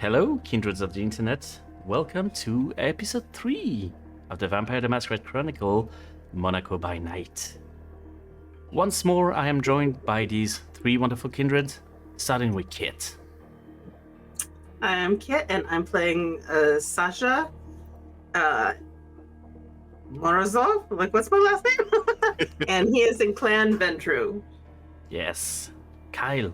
Hello, kindreds of the internet. Welcome to episode 3 of the Vampire the Masquerade Chronicle, Monaco by Night. Once more, I am joined by these 3 wonderful kindred, starting with Kit. I am Kit, and I'm playing Sasha Morozov. Like, what's my last name? And he is in Clan Ventru. Yes, Kyle.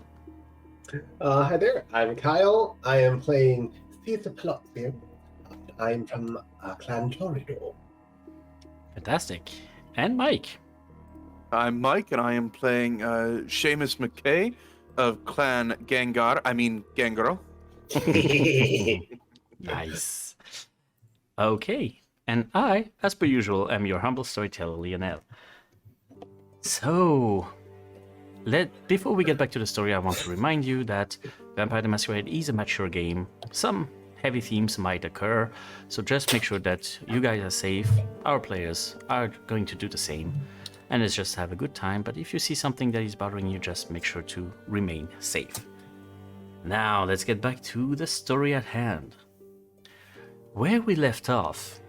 Hi there, I'm Kyle. I am playing Caesar Palazzo. I'm from Clan Torridor. Fantastic. And Mike. I'm Mike, and I am playing Seamus McKay of Clan Gangar. Gangrel. Nice. Okay, and I, as per usual, am your humble storyteller, Lionel. So, before we get back to the story, I want to remind you that Vampire the Masquerade is a mature game. Some heavy themes might occur, so just make sure that you guys are safe. Our players are going to do the same, and let's just have a good time. But if you see something that is bothering you, just make sure to remain safe. Now, let's get back to the story at hand. Where we left off,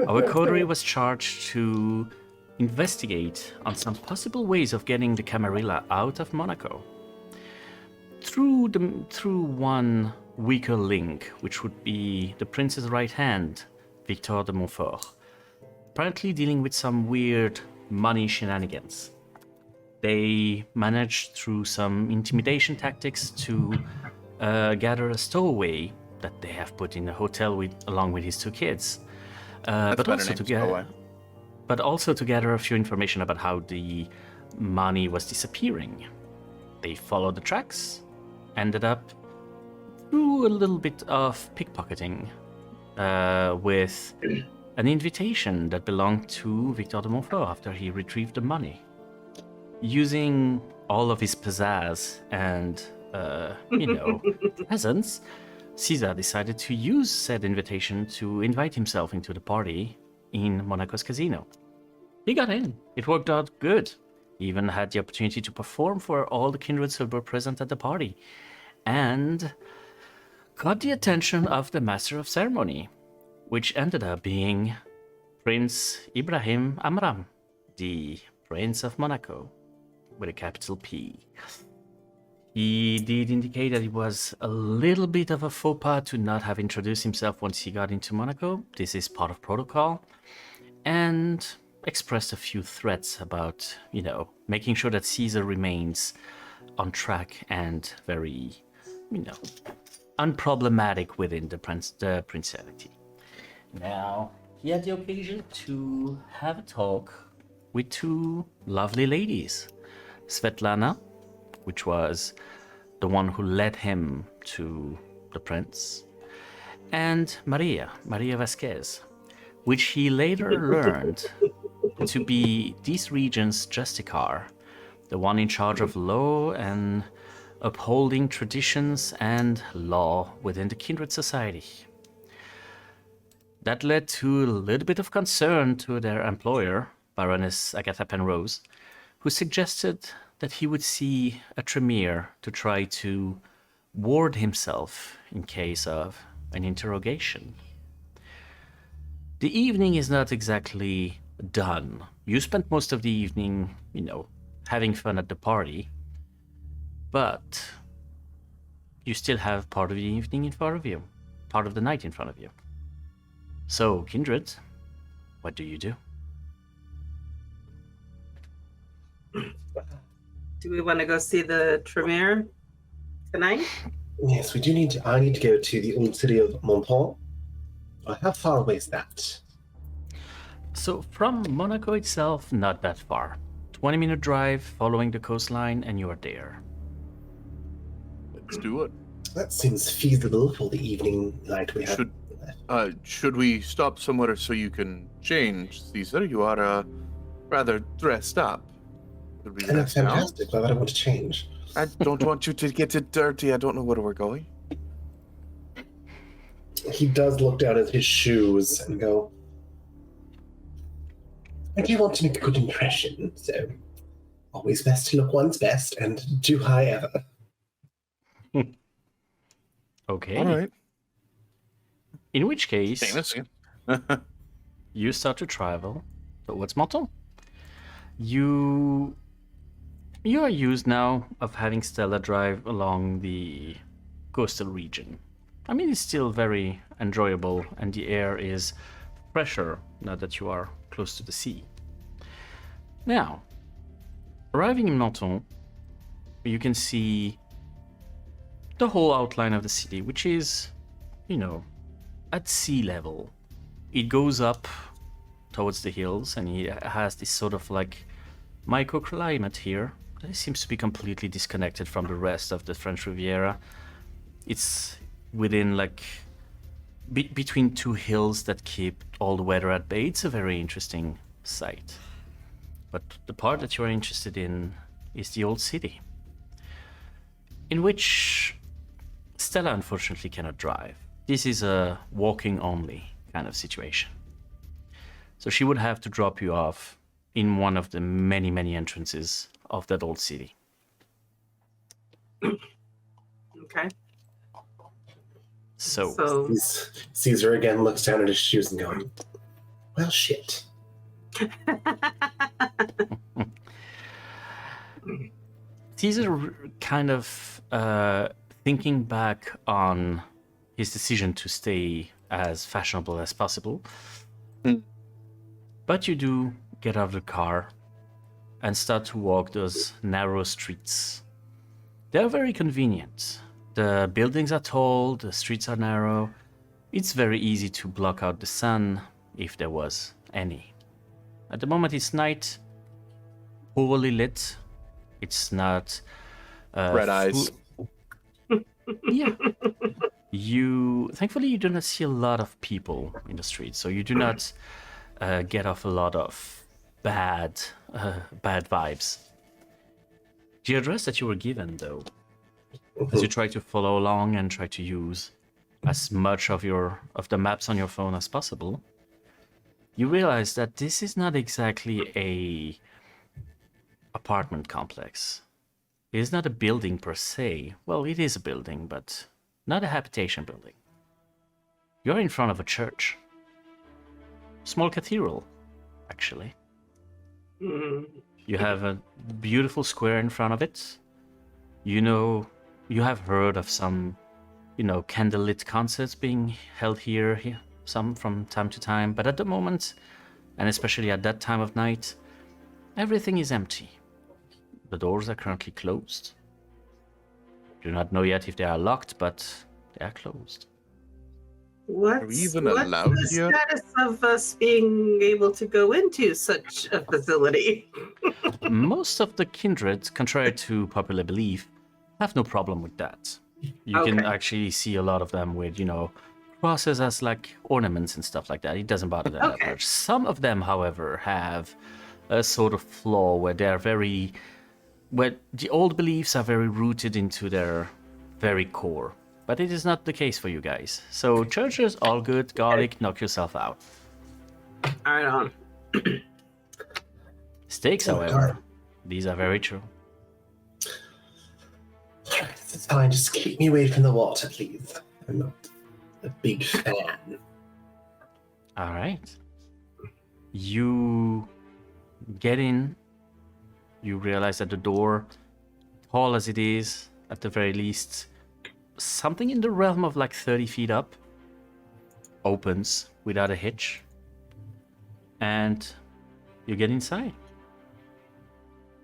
our coterie was charged to investigate on some possible ways of getting the Camarilla out of Monaco through one weaker link, which would be the prince's right hand, Victor de Montfort, apparently dealing with some weird money shenanigans. They managed through some intimidation tactics to gather a stowaway that they have put in a hotel along with his 2 kids, but also to gather a few information about how the money was disappearing. They followed the tracks, ended up through a little bit of pickpocketing with an invitation that belonged to Victor de Montfort after he retrieved the money. Using all of his pizzazz and, presence, Caesar decided to use said invitation to invite himself into the party in Monaco's casino. He got in. It worked out good. He even had the opportunity to perform for all the kindreds who were present at the party, and got the attention of the master of ceremony, which ended up being Prince Ibrahim Amram, the Prince of Monaco, with a capital P. He did indicate that it was a little bit of a faux pas to not have introduced himself once he got into Monaco. This is part of protocol. And expressed a few threats about, making sure that Caesar remains on track and very, unproblematic within the principality. Now, he had the occasion to have a talk with 2 lovely ladies. Svetlana, which was the one who led him to the prince, and Maria Vasquez, which he later learned to be this region's justicar, the one in charge of law and upholding traditions and law within the kindred society. That led to a little bit of concern to their employer, Baroness Agatha Penrose, who suggested that he would see a Tremere to try to ward himself in case of an interrogation. The evening is not exactly done. You spent most of the evening, having fun at the party, but you still have part of the evening in front of you, part of the night in front of you. So, kindred, what do you do? Do we want to go see the Tremere tonight? Yes, we do I need to go to the old city of Montpont. How far away is that? So from Monaco itself, not that far. 20-minute drive following the coastline and you are there. Let's do it. That seems feasible for the evening light we have. Should we stop somewhere so you can change, Caesar? You are rather dressed up. And that's fantastic. Why would I want to change? I don't want you to get it dirty. I don't know where we're going. He does look down at his shoes and go, I do want to make a good impression, so always best to look one's best and do high ever. Okay. All right. In which case, Famous. you start to travel towards Menton. You are used now of having Stella drive along the coastal region. I mean, it's still very enjoyable, and the air is fresher now that you are close to the sea. Now, arriving in Menton, you can see the whole outline of the city, which is, at sea level. It goes up towards the hills, and it has this sort of like microclimate here that seems to be completely disconnected from the rest of the French Riviera. It's within like between two hills that keep all the weather at bay. It's a very interesting sight. But the part that you are interested in is the old city, in which Stella unfortunately cannot drive. This is a walking only kind of situation. So she would have to drop you off in one of the many, many entrances of that old city. Okay. So Caesar again looks down at his shoes and going, well, shit. Caesar kind of thinking back on his decision to stay as fashionable as possible. But you do get out of the car and start to walk those narrow streets. They're very convenient. The buildings are tall, the streets are narrow. It's very easy to block out the sun, if there was any. At the moment it's night, poorly lit. It's not... Red eyes. Yeah. Thankfully, you do not see a lot of people in the streets, so you do not get off a lot of bad vibes. The address that you were given, though, as you try to follow along and try to use as much of the maps on your phone as possible, you realize that this is not exactly a apartment complex. It is not a building per se. Well, it is a building, but not a habitation building. You're in front of a church. Small cathedral, actually. You have a beautiful square in front of it. You have heard of some, candlelit concerts being held here, some from time to time, but at the moment, and especially at that time of night, everything is empty. The doors are currently closed. Do not know yet if they are locked, but they are closed. What's we even what's allowed the here? status of us being able to go into such a facility? Most of the kindred, contrary to popular belief, have no problem with that. You can Okay. actually see a lot of them with, crosses as like ornaments and stuff like that. It doesn't bother them that Okay. much. Some of them, however, have a sort of flaw where where the old beliefs are very rooted into their very core. But it is not the case for you guys. So churches, all good. Garlic, knock yourself out. All right, on. Steaks, Oh, however, darn. these are very true. It's fine, just keep me away from the water, please. I'm not a big fan. All right. You get in. You realize that the door, tall as it is, at the very least, something in the realm of like 30 feet up, opens without a hitch. And you get inside.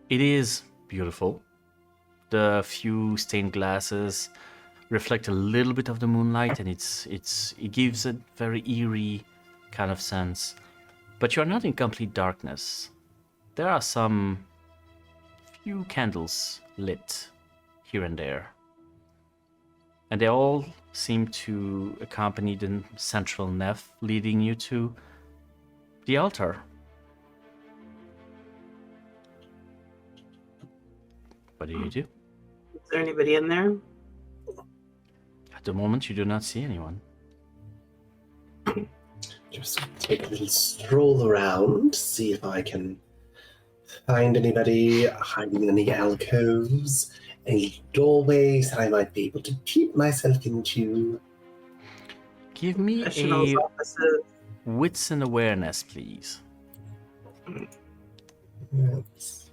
It is beautiful. The few stained glasses reflect a little bit of the moonlight, and it gives a very eerie kind of sense. But you're not in complete darkness. There are some few candles lit here and there. And they all seem to accompany the central nave leading you to the altar. What do you do? Is there anybody in there? At the moment, you do not see anyone. Just take a little stroll around, see if I can find anybody hiding in any alcoves, any doorways that I might be able to peep myself into. Give me professionals' a offices. wits and awareness, please. Yes.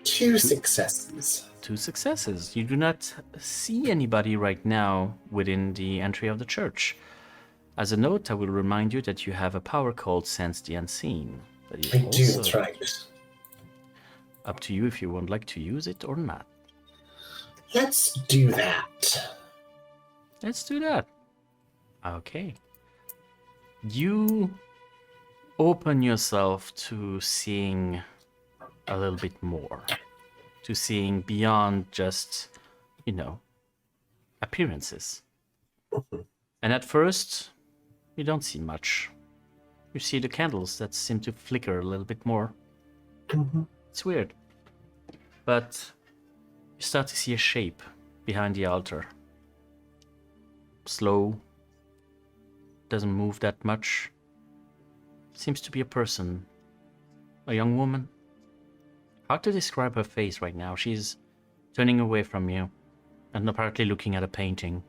2 successes. 2 successes. You do not see anybody right now within the entry of the church. As a note, I will remind you that you have a power called Sense the Unseen. That is I do, also that's right. up to you if you would like to use it or not. Let's do that. Let's do that. Okay. You open yourself to seeing a little bit more. To seeing beyond just, appearances. And at first, you don't see much. You see the candles that seem to flicker a little bit more. Mhm. It's weird. But you start to see a shape behind the altar. Slow. Doesn't move that much. Seems to be a person. A young woman. Hard to describe her face right now. She's turning away from you and apparently looking at a painting.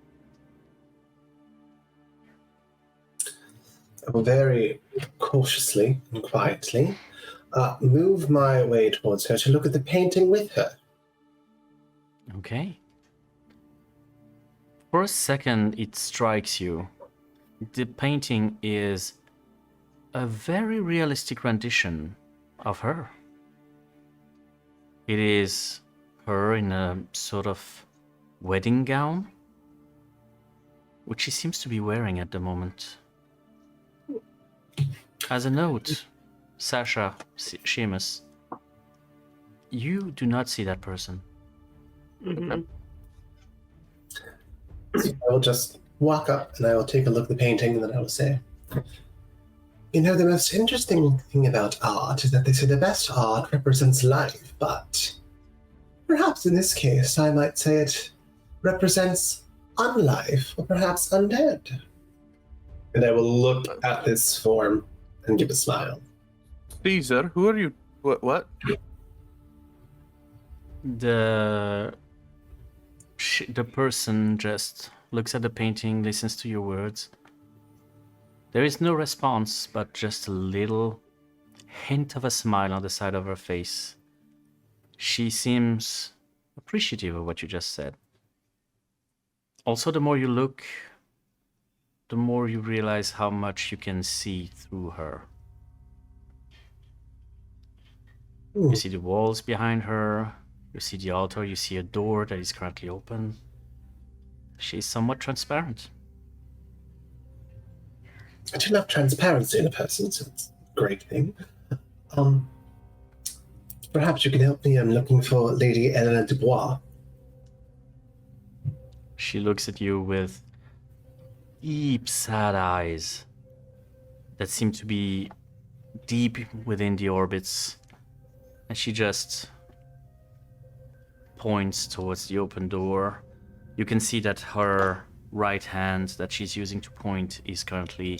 I will very cautiously and quietly move my way towards her to look at the painting with her. Okay. For a second, it strikes you. The painting is a very realistic rendition of her. It is her in a sort of wedding gown, which she seems to be wearing at the moment. As a note, Sasha, Seamus, you do not see that person. Mhm. So I will just walk up and I will take a look at the painting and then I will say, the most interesting thing about art is that they say the best art represents life, but perhaps in this case I might say it represents unlife or perhaps undead. And I will look at this form and give a smile. Caesar, who are you? What? The person just looks at the painting, listens to your words. There is no response, but just a little hint of a smile on the side of her face. She seems appreciative of what you just said. Also, the more you look, the more you realize how much you can see through her. You see the walls behind her, you see the altar, you see a door that is currently open. She's somewhat transparent. I do love transparency in a person, so it's a great thing. Perhaps you can help me. I'm looking for Lady Eleanor Dubois. She looks at you with deep, sad eyes that seem to be deep within the orbits. And she just points towards the open door. You can see that her right hand that she's using to point is currently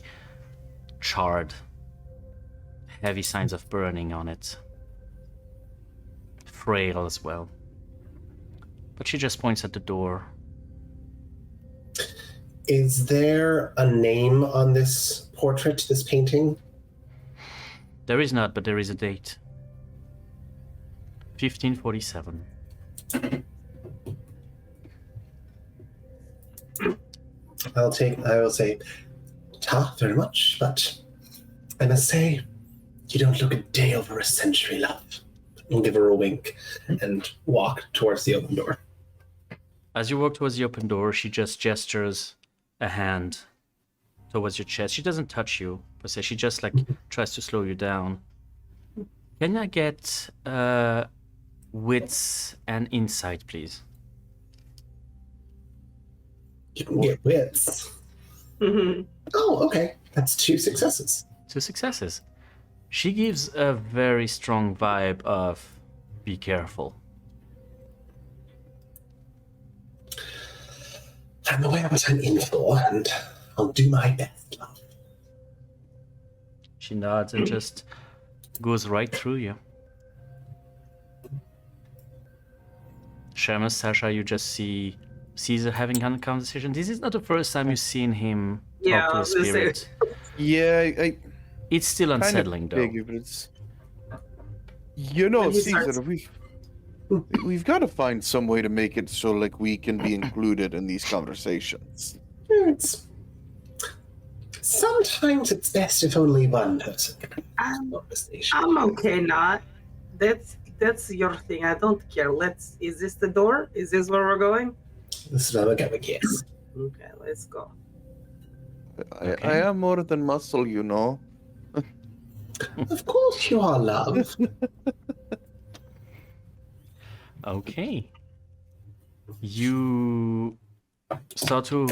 charred. Heavy signs of burning on it. Frail as well. But she just points at the door. Is there a name on this portrait, this painting? There is not, but there is a date. 1547. I will say, very much, but I must say, you don't look a day over a century, love. I'll give her a wink and walk towards the open door. As you walk towards the open door, she just gestures a hand towards your chest. She doesn't touch you, per se. She just tries to slow you down. Can I get wits and insight, please? You can get wits. Mhm. Oh, okay. That's 2 successes. 2 successes. She gives a very strong vibe of be careful. I'm aware what I'm in for, and I'll do my best, love. She nods and just goes right through you. Seamus, Sasha, you just see Caesar having a conversation. This is not the first time you've seen him Yeah, talk to I a was gonna say- spirit. Yeah, I It's still kind unsettling, of though. figured, but it's you know, And he Caesar, starts- we've got to find some way to make it so like we can be included in these conversations. It's sometimes it's best if only one person can have I'm, the conversation. I'm okay not. That's your thing. I don't care. Is this the door? Is this where we're going? This is where we're going, yes. Okay, let's go. Okay. I am more than muscle, you know. Of course you are, love. Okay. You start to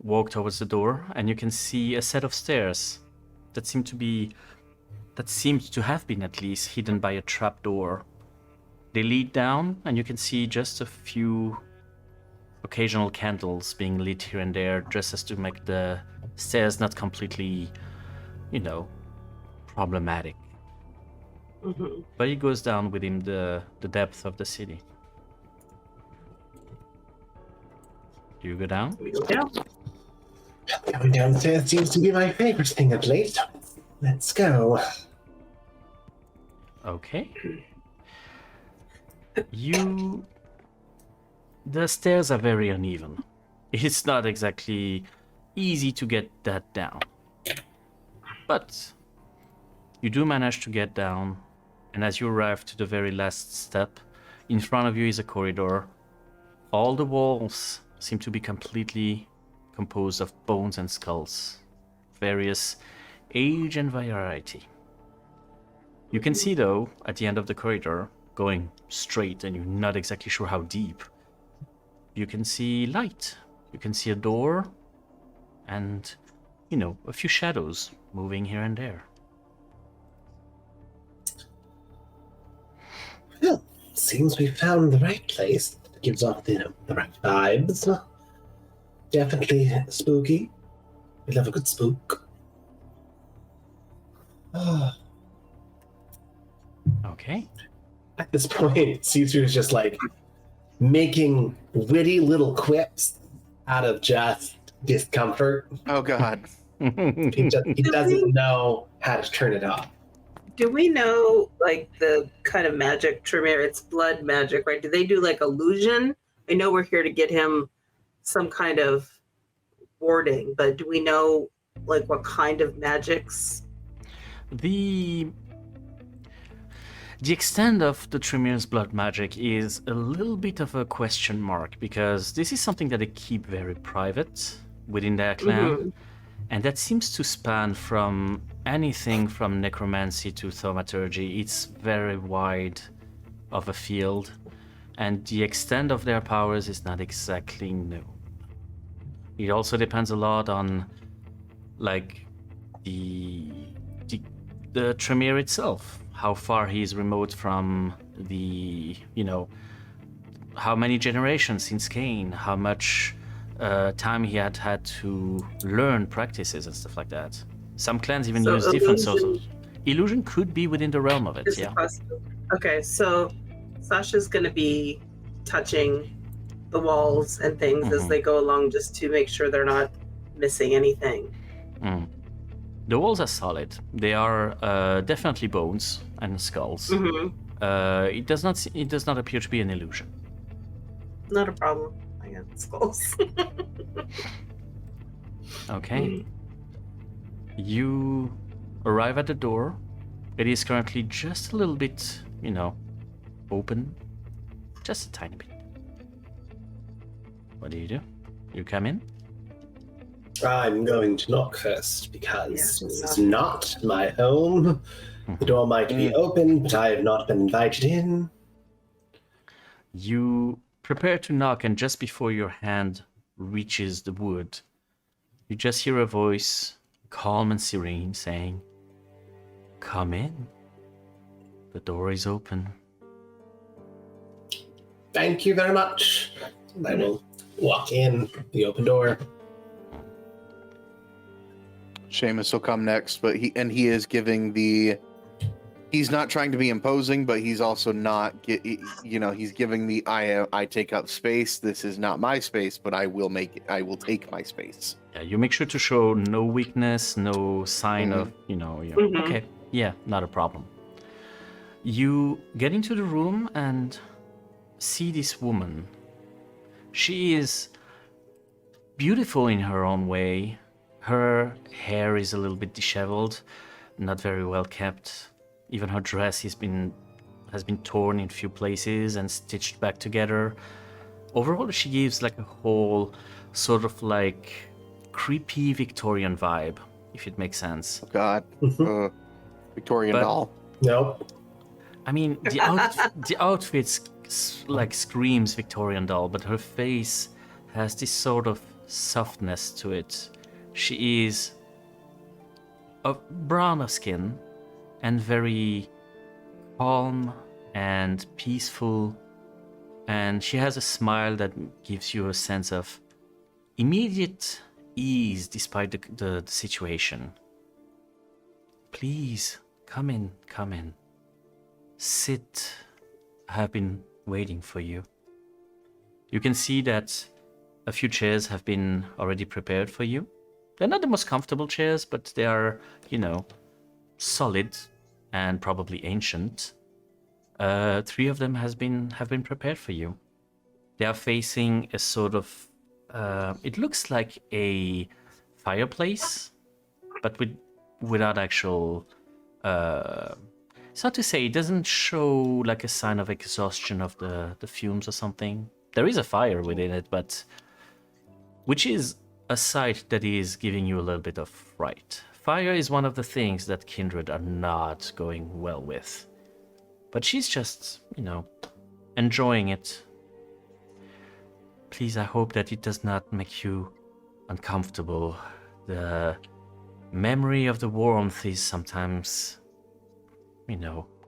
walk towards the door, and you can see a set of stairs that seem to have been at least hidden by a trap door. They lead down, and you can see just a few occasional candles being lit here and there, just as to make the stairs not completely, problematic. Mm-hmm. But it goes down within the depth of the city. Do you go down? We go down. Going downstairs seems to be my favorite thing at least. Let's go. Okay. The stairs are very uneven. It's not exactly easy to get that down. But you do manage to get down, and as you arrive to the very last step, in front of you is a corridor. All the walls seem to be completely composed of bones and skulls, various age and variety. You can see, though, at the end of the corridor, going straight, and you're not exactly sure how deep, you can see light. You can see a door, and, a few shadows moving here and there. Well, seems we found the right place. It gives off the right vibes. Definitely spooky. We love a good spook. Okay. At this point, Caesar is just like making witty little quips out of just discomfort. Oh God. He doesn't know how to turn it off. Do we know, like, the kind of magic Tremere? It's blood magic, right? Do they do, like, illusion? I know we're here to get him some kind of warding, but do we know, like, what kind of magics? The extent of the Tremere's blood magic is a little bit of a question mark, because this is something that they keep very private within their clan. Mhm. And that seems to span from anything from necromancy to thaumaturgy. It's very wide of a field, and the extent of their powers is not exactly known. It also depends a lot on, like, the Tremere itself, how far he is remote from the, how many generations since Cain, how much time he had to learn practices and stuff like that. Some clans even So use different sorts of... illusion- Illusion could be within the realm of it, Is yeah. possible. Okay, so Sasha's going to be touching the walls and things as Mhm. they go along, just to make sure they're not missing anything. Mm. The walls are solid. They are definitely bones and skulls. Mm-hmm. It does not appear to be an illusion. Not a problem. I got skulls. Okay. You arrive at the door. It is currently just a little bit, open. Just a tiny bit. What do? You come in? I'm going to knock first because Yes, this knock. is not my home. The door might be open, but I have not been invited in. You prepare to knock, and just before your hand reaches the wood, you just hear a voice, calm and serene, saying, "Come in. The door is open." Thank you very much. I will walk in the open door. Seamus will come next, but he is giving the He's not trying to be imposing, but he's also not he's giving me I take up space. This is not my space, but I will take my space. Yeah, you make sure to show no weakness, no sign of, okay, yeah, not a problem. You get into the room and see this woman. She is beautiful in her own way. Her hair is a little bit disheveled, not very well kept. Even her dress has been torn in a few places and stitched back together. Overall, she gives like a whole sort of like creepy Victorian vibe, if it makes sense. Oh, God, Victorian doll. Nope. I mean, the outfit like screams Victorian doll, but her face has this sort of softness to it. She is of brown skin and very calm and peaceful, and she has a smile that gives you a sense of immediate ease despite the situation. Please, come in. Sit. I have been waiting for you. You can see that a few chairs have been already prepared for you. They're not the most comfortable chairs, but they are, solid and probably ancient. 3 of them have been prepared for you. They are facing a sort of it looks like a fireplace, but without actual. It's not to say it doesn't show like a sign of exhaustion of the fumes or something. There is a fire within it, but which is a sight that is giving you a little bit of fright. Fire is one of the things that kindred are not going well with. But she's just, enjoying it. Please, I hope that it does not make you uncomfortable. The memory of the warmth is sometimes,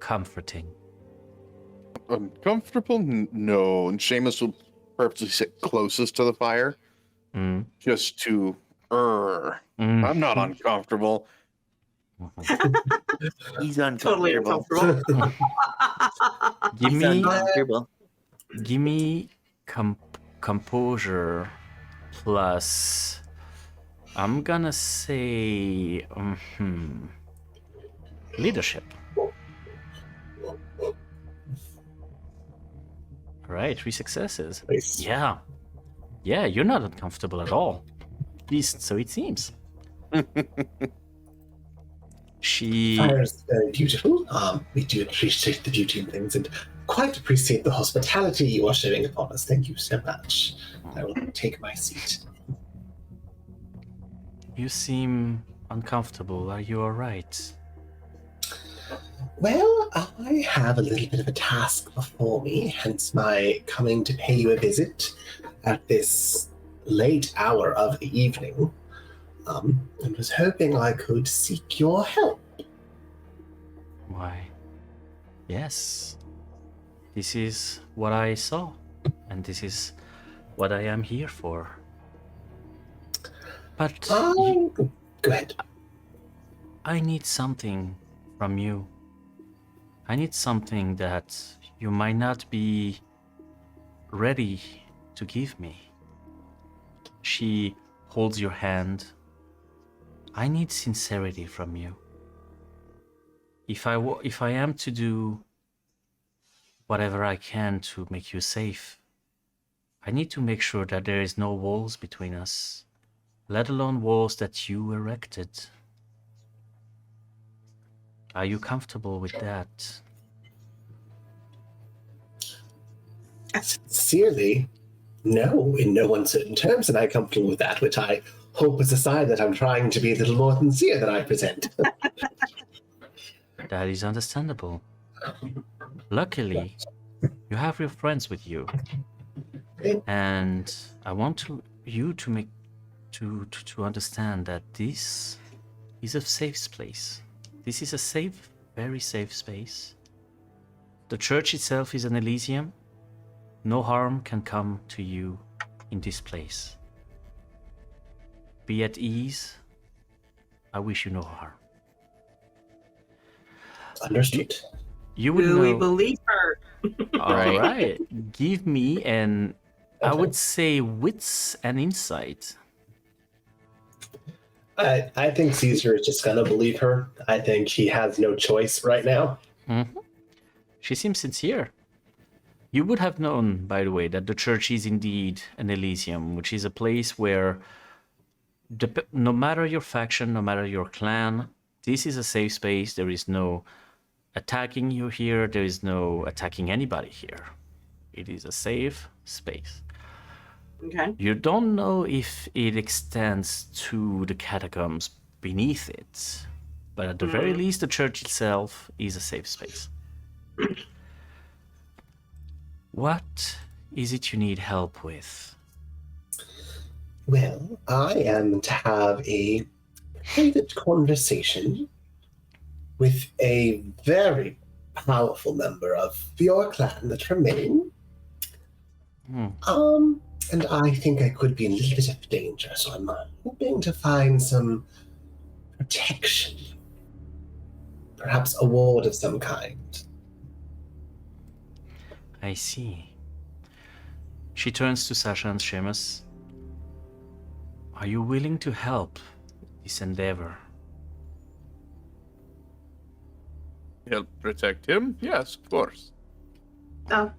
comforting. Uncomfortable? No. And Seamus will purposely sit closest to the fire. Just to I'm not uncomfortable. He's uncomfortable. Totally uncomfortable. Give me composure plus, I'm gonna say, leadership. All right, 3 successes. Nice. Yeah, you're not uncomfortable at all. At least so it seems. She. Fire is very beautiful. We do appreciate the beauty in things and quite appreciate the hospitality you are showing upon us. Thank you so much. I will take my seat. You seem uncomfortable. Are you all right? Well, I have a little bit of a task before me, hence my coming to pay you a visit at this late hour of the evening, and was hoping I could seek your help. Why? Yes. This is what I saw, and this is what I am here for. But Go ahead. I need something from you. I need something that you might not be ready to give me. She holds your hand. I need sincerity from you. If I am to do whatever I can to make you safe, I need to make sure that there is no walls between us, let alone walls that you erected. Are you comfortable with that? Sincerely, no, in no uncertain terms, and I'm comfortable with that, which I hope is a sign that I'm trying to be a little more sincere than I present. That is understandable. Luckily, you have your friends with you, and I want you to understand that this is a safe place. This is a safe, very safe space. The church itself is an Elysium. No harm can come to you in this place. Be at ease. I wish you no harm. Understood. You would Do we know. believe her? All Right. right. Give me an, I Okay. would say, wits and insight. I think Caesar is just gonna believe her. I think he has no choice right now. Mhm. She seems sincere. You would have known, by the way, that the church is indeed an Elysium, which is a place where, no matter your faction, no matter your clan, this is a safe space. There is no attacking you here. There is no attacking anybody here. It is a safe space. Okay. You don't know if it extends to the catacombs beneath it, but at the very least, the church itself is a safe space. What is it you need help with? Well, I am to have a private conversation with a very powerful member of your clan that remain. And I think I could be in a little bit of danger, so I'm hoping to find some protection. Perhaps a ward of some kind. I see. She turns to Sasha and Seamus. Are you willing to help this endeavor? Help protect him? Yes, of course. Oh,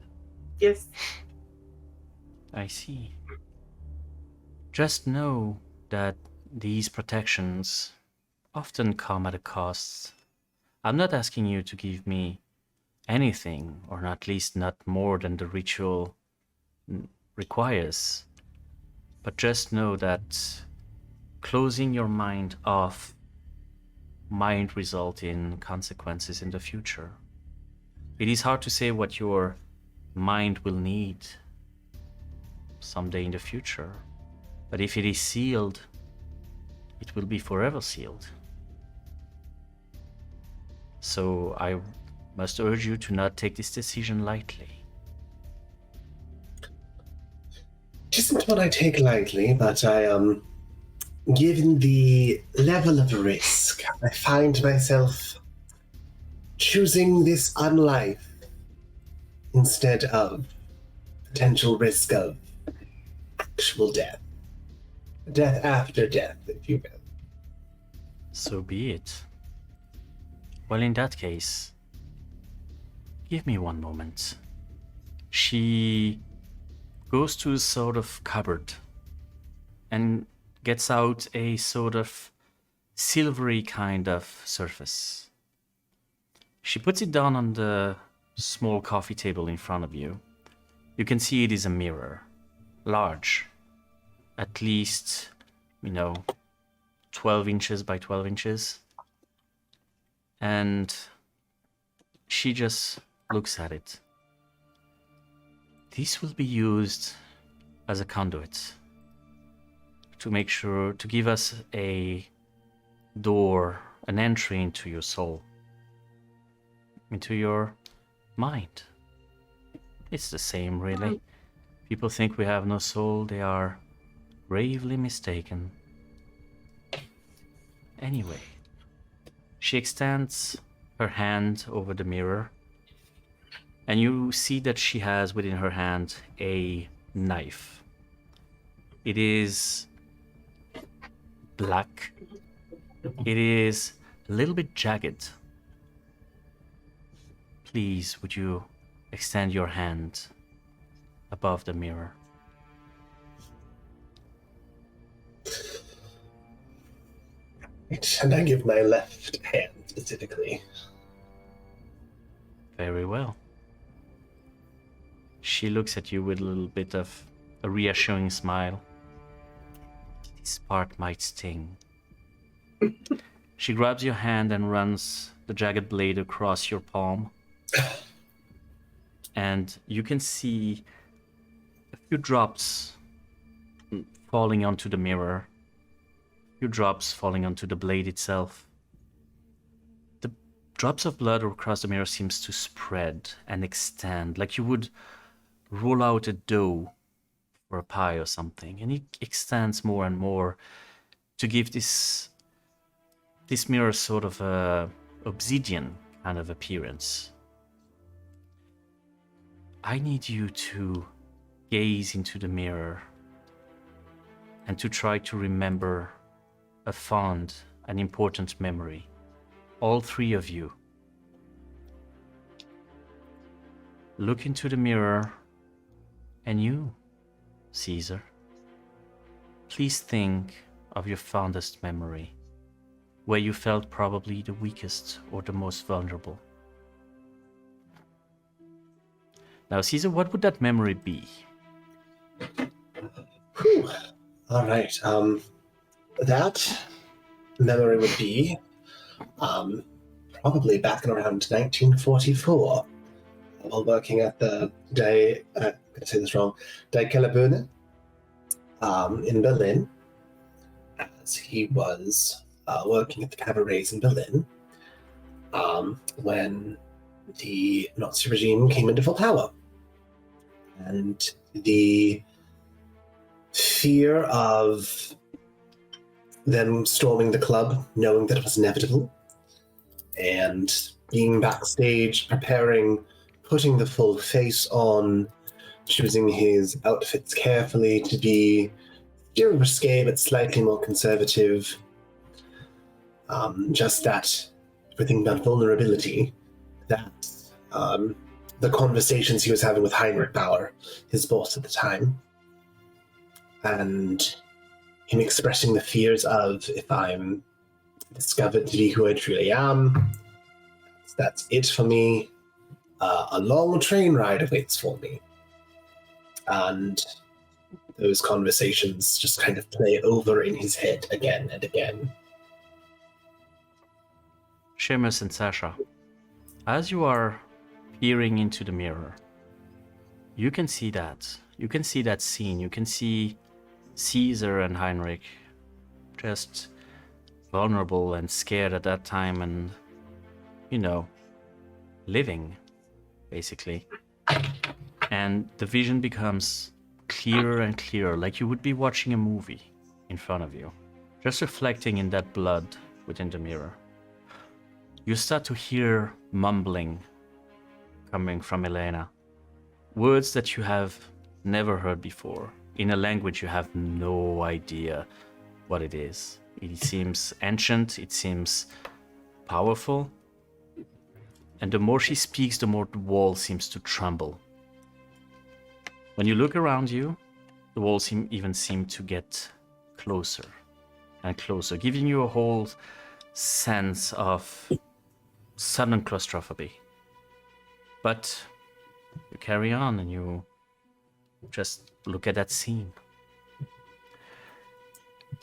yes. I see. Just know that these protections often come at a cost. I'm not asking you to give me anything, or at least not more than the ritual requires. But just know that closing your mind off might result in consequences in the future. It is hard to say what your mind will need someday in the future, but if it is sealed, it will be forever sealed. So I must urge you to not take this decision lightly. It isn't one I take lightly, but given the level of risk, I find myself choosing this unlife instead of potential risk of actual death. Death after death, if you will. So be it. Well, in that case, give me one moment. She goes to a sort of cupboard and gets out a sort of silvery kind of surface. She puts it down on the small coffee table in front of you. You can see it is a mirror, large, at least, 12 inches by 12 inches. And she just looks at it. This will be used as a conduit to make sure to give us a door, an entry into your soul, into your mind. It's the same, really. People think we have no soul. They are gravely mistaken. Anyway, she extends her hand over the mirror, and you see that she has within her hand a knife. It is black. It is a little bit jagged. Please, would you extend your hand above the mirror? And I give my left hand specifically. Very well. She looks at you with a little bit of a reassuring smile. This part might sting. She grabs your hand and runs the jagged blade across your palm. And you can see a few drops falling onto the mirror. A few drops falling onto the blade itself. The drops of blood across the mirror seems to spread and extend, like you would roll out a dough for a pie or something, and it extends more and more to give this mirror sort of a obsidian kind of appearance. I need you to gaze into the mirror and to try to remember a fond and important memory. All three of you. Look into the mirror, and you, Caesar, please think of your fondest memory, where you felt probably the weakest or the most vulnerable. Now, Caesar, what would that memory be? Whew. All right. That memory would be probably back in around 1944, while working at the I'm going to say this wrong, Die Kellerbühne in Berlin, as he was working at the cabarets in Berlin when the Nazi regime came into full power. And the fear of them storming the club, knowing that it was inevitable, and being backstage, preparing, putting the full face on, choosing his outfits carefully to be still risque but slightly more conservative. Just that, everything about vulnerability, that the conversations he was having with Heinrich Bauer, his boss at the time, and him expressing the fears of, if I'm discovered to be who I truly am, that's it for me. A long train ride awaits for me. And those conversations just kind of play over in his head again and again. Seamus and Sasha, as you are peering into the mirror, you can see that. You can see that scene. You can see Caesar and Heinrich just vulnerable and scared at that time and, you know, living, basically. And the vision becomes clearer and clearer, like you would be watching a movie in front of you, just reflecting in that blood within the mirror. You start to hear mumbling coming from Elena, words that you have never heard before, in a language you have no idea what it is. It seems ancient, it seems powerful, and the more she speaks, the more the wall seems to tremble. When you look around you, the walls even seem to get closer and closer, giving you a whole sense of sudden claustrophobia. But you carry on and you just look at that scene.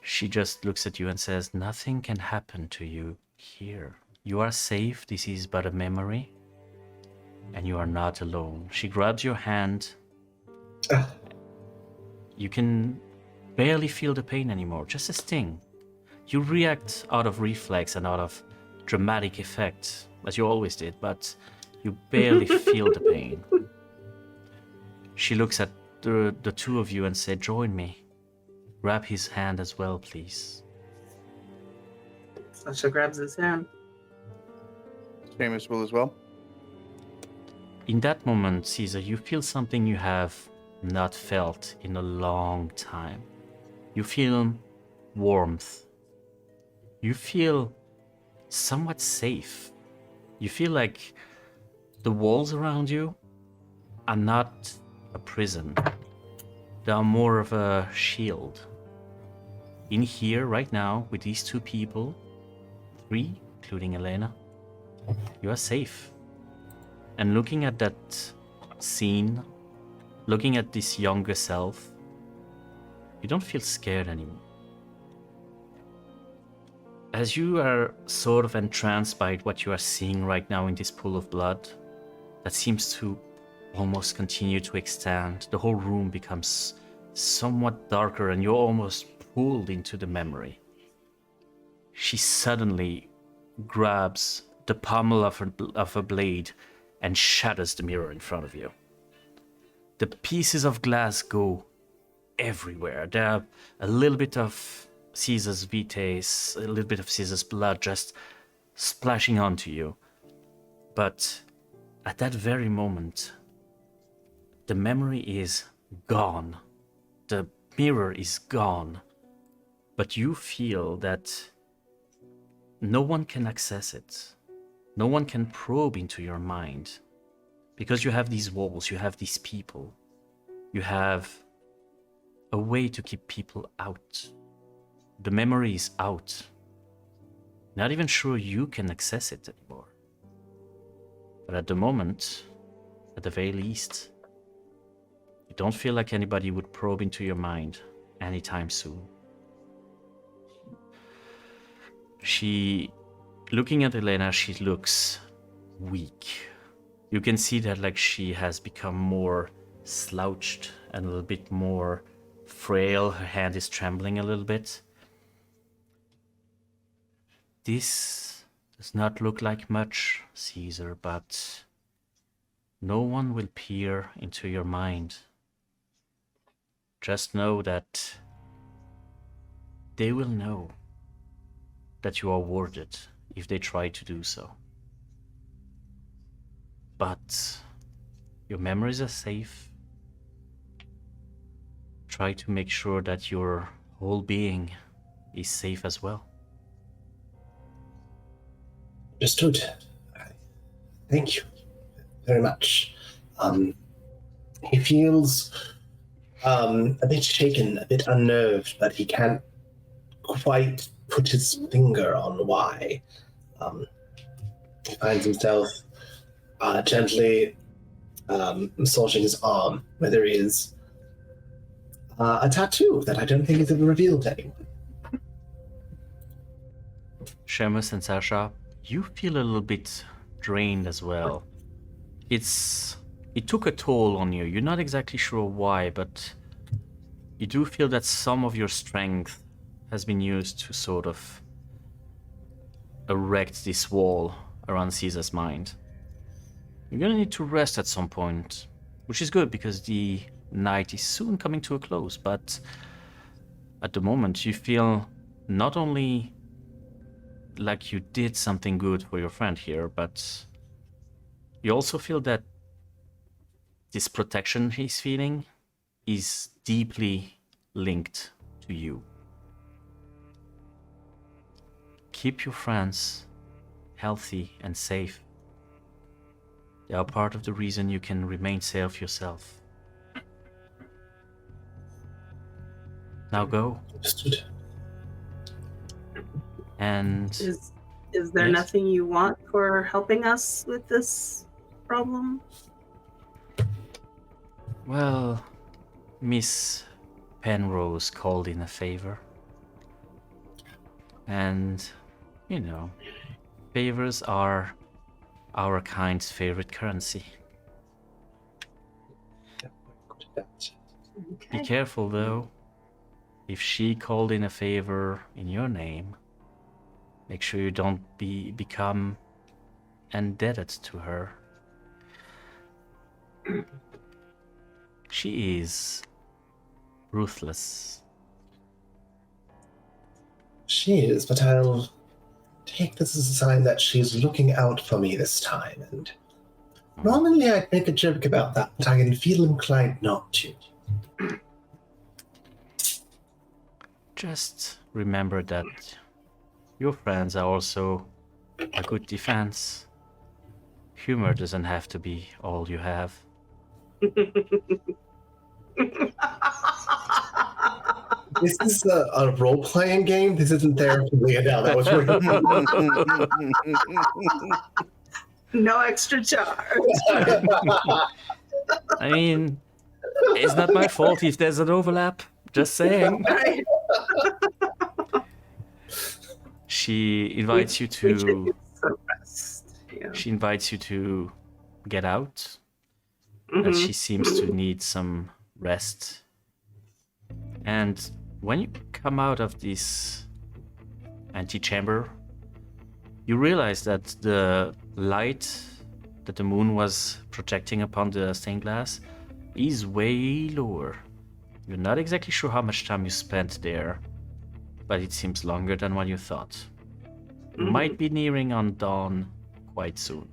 She just looks at you and says, "Nothing can happen to you here. You are safe. This is but a memory. And you are not alone." She grabs your hand. You can barely feel the pain anymore, just a sting. You react out of reflex and out of dramatic effect, as you always did, but you barely feel the pain. She looks at the two of you and said, "Join me. Grab his hand as well, please." Sasha grabs his hand. Seamus will as well. In that moment, Caesar, you feel something you have not felt in a long time. You feel warmth. You feel somewhat safe. You feel like the walls around you are not a prison. They are more of a shield. In here, right now, with these two people, three, including Elena, you are safe. And looking at that scene, looking at this younger self, you don't feel scared anymore. As you are sort of entranced by what you are seeing right now in this pool of blood, that seems to almost continue to extend, the whole room becomes somewhat darker and you're almost pulled into the memory. She suddenly grabs the pommel of her blade and shatters the mirror in front of you. The pieces of glass go everywhere. There are a little bit of Caesar's vitae, a little bit of Caesar's blood just splashing onto you. But at that very moment, the memory is gone. The mirror is gone. But you feel that no one can access it. No one can probe into your mind. Because you have these walls, you have these people. You have a way to keep people out. The memory is out. Not even sure you can access it anymore. But at the moment, at the very least, you don't feel like anybody would probe into your mind anytime soon. Looking at Elena, she looks weak. You can see that like she has become more slouched and a little bit more frail. Her hand is trembling a little bit. This does not look like much, Caesar, but no one will peer into your mind. Just know that they will know that you are warded if they try to do so. But your memories are safe. Try to make sure that your whole being is safe as well. Understood. Thank you very much. He feels a bit shaken, a bit unnerved, but he can't quite put his finger on why. He finds himself gently massaging his arm, where there is a tattoo that I don't think is ever revealed to anyone. Seamus and Sasha, you feel a little bit drained as well. It took a toll on you. You're not exactly sure why, but you do feel that some of your strength has been used to sort of erect this wall around Caesar's mind. You're gonna need to rest at some point, which is good because the night is soon coming to a close, but at the moment you feel not only like you did something good for your friend here, but you also feel that this protection he's feeling is deeply linked to you. Keep your friends healthy and safe. They are part of the reason you can remain safe yourself. Now go. Understood. And Is there Yes? nothing you want for helping us with this problem? well, Miss Penrose called in a favor. And, you know, favors are our kind's favorite currency. Be Okay. careful though. If she called in a favor in your name, make sure you don't become indebted to her. She is ruthless. She is, but I'll take this as a sign that she's looking out for me this time, and normally I'd make a joke about that, but I can feel inclined not to. Just remember that your friends are also a good defense. Humor doesn't have to be all you have. This is a role-playing game. This isn't therapy, Leonel. That was No extra charge. I mean, it's not my fault if there's an overlap. Just saying. Right. She invites you We should to. get some rest. Yeah. She invites you to get out. Mhm. As she seems to need some rest. And when you come out of this antechamber, you realize that the light that the moon was projecting upon the stained glass is way lower. You're not exactly sure how much time you spent there, but it seems longer than what you thought. You might be nearing on dawn quite soon.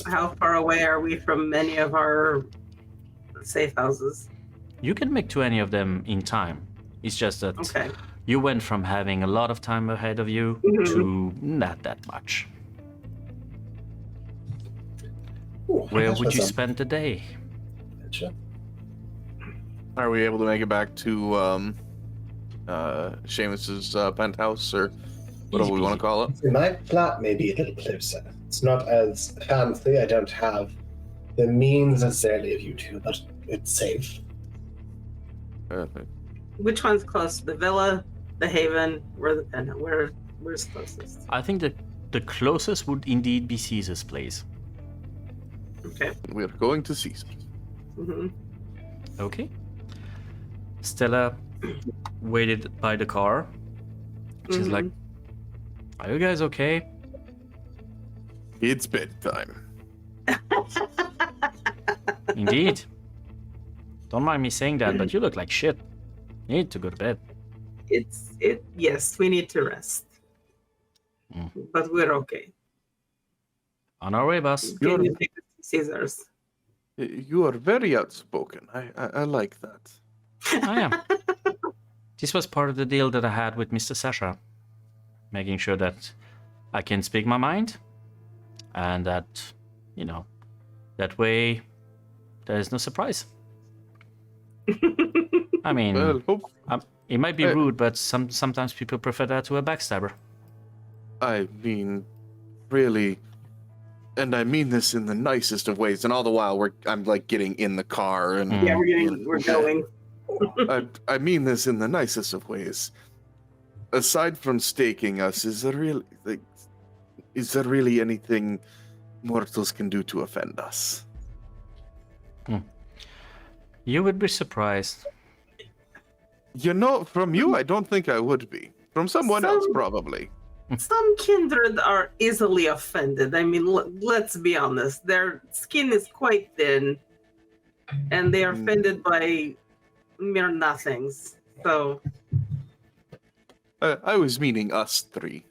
How far away are we from many of our safe houses? You can make to any of them in time. It's just that Okay. you went from having a lot of time ahead of you to not that much. Ooh, Where that would was you a spend the day? adventure. Are we able to make it back to Seamus's penthouse, or whatever we want to call it? See, my flat may be a little closer. It's not as fancy. I don't have the means necessarily of you two, but it's safe. Which one's close? The villa, the haven, or the penthouse? Where's closest? I think that the closest would indeed be Caesar's place. Okay. We're going to Caesar. Mm-hmm. Okay. Stella waited by the car. She's like, "Are you guys okay?" It's bedtime. Indeed. Don't mind me saying that, but you look like shit. You need to go to bed. Yes, we need to rest. But we're okay. On our way, boss. Can you take us to Caesar's? You are very outspoken. I like that. I am. This was part of the deal that I had with Mr. Sasha. Making sure that I can speak my mind. And that, that way there is no surprise. I mean, it might be rude, but sometimes people prefer that to a backstabber. I mean, really, and I mean this in the nicest of ways. And all the while, I'm like getting in the car, and Yeah, we're going. I mean this in the nicest of ways. Aside from staking us, is there really anything mortals can do to offend us? You would be surprised. From you, I don't think I would be. From someone else, probably. Some kindred are easily offended. I mean, let's be honest. Their skin is quite thin, and they are offended by mere nothings. So, I was meaning us three.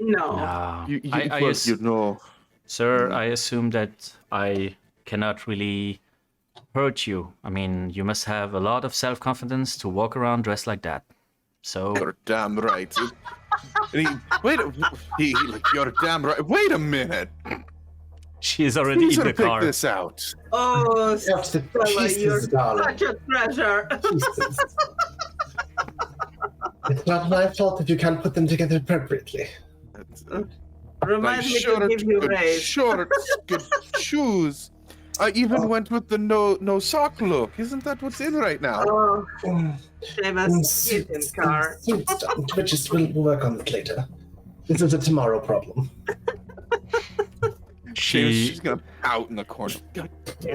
no. Sir, I assume that I cannot really hurt you. I mean, you must have a lot of self-confidence to walk around dressed like that. So you're damn right. You're damn right. Wait a minute. She is already in the car. Pick this out. Oh, Stella, you're such a treasure. It's not my fault if you can't put them together appropriately. Remind me to give you raise. Shorts, good shoes. I even went with the no sock look. Isn't that what's in right now? Oh, Seamus, get in car. We'll work on it later. This is a tomorrow problem. She's gonna out in the corner.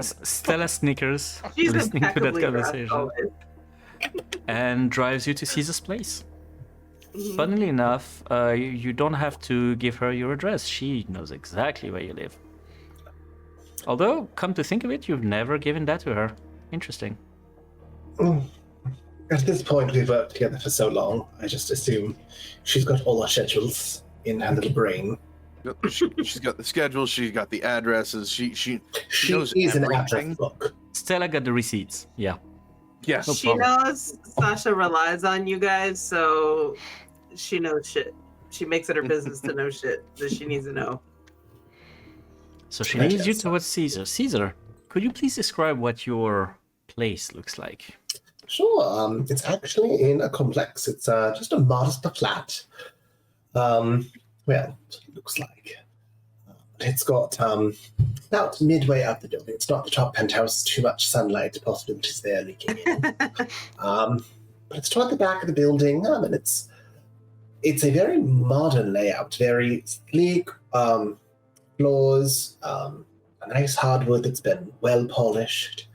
Stella snickers She's listening to that conversation always. and drives you to Caesar's place. Funnily enough, you don't have to give her your address. She knows exactly where you live. Although, come to think of it, you've never given that to her. Interesting. At this point, we've worked together for so long, I just assume she's got all our schedules in her little brain. She's got the schedule, she's got the addresses, she knows is everything. An address book. Stella got the receipts, yeah. Yes. She knows Sasha relies on you guys, so she knows shit. She makes it her business to know shit that she needs to know. So she leads you towards Caesar. Caesar, could you please describe what your place looks like? Sure. It's actually in a complex. It's just a modest flat. Well, it looks like. It's got about midway up the building. It's not the top penthouse, too much sunlight possibilities there leaking in. But it's toward the back of the building, and it's a very modern layout, very sleek floors, a nice hardwood that's been well polished.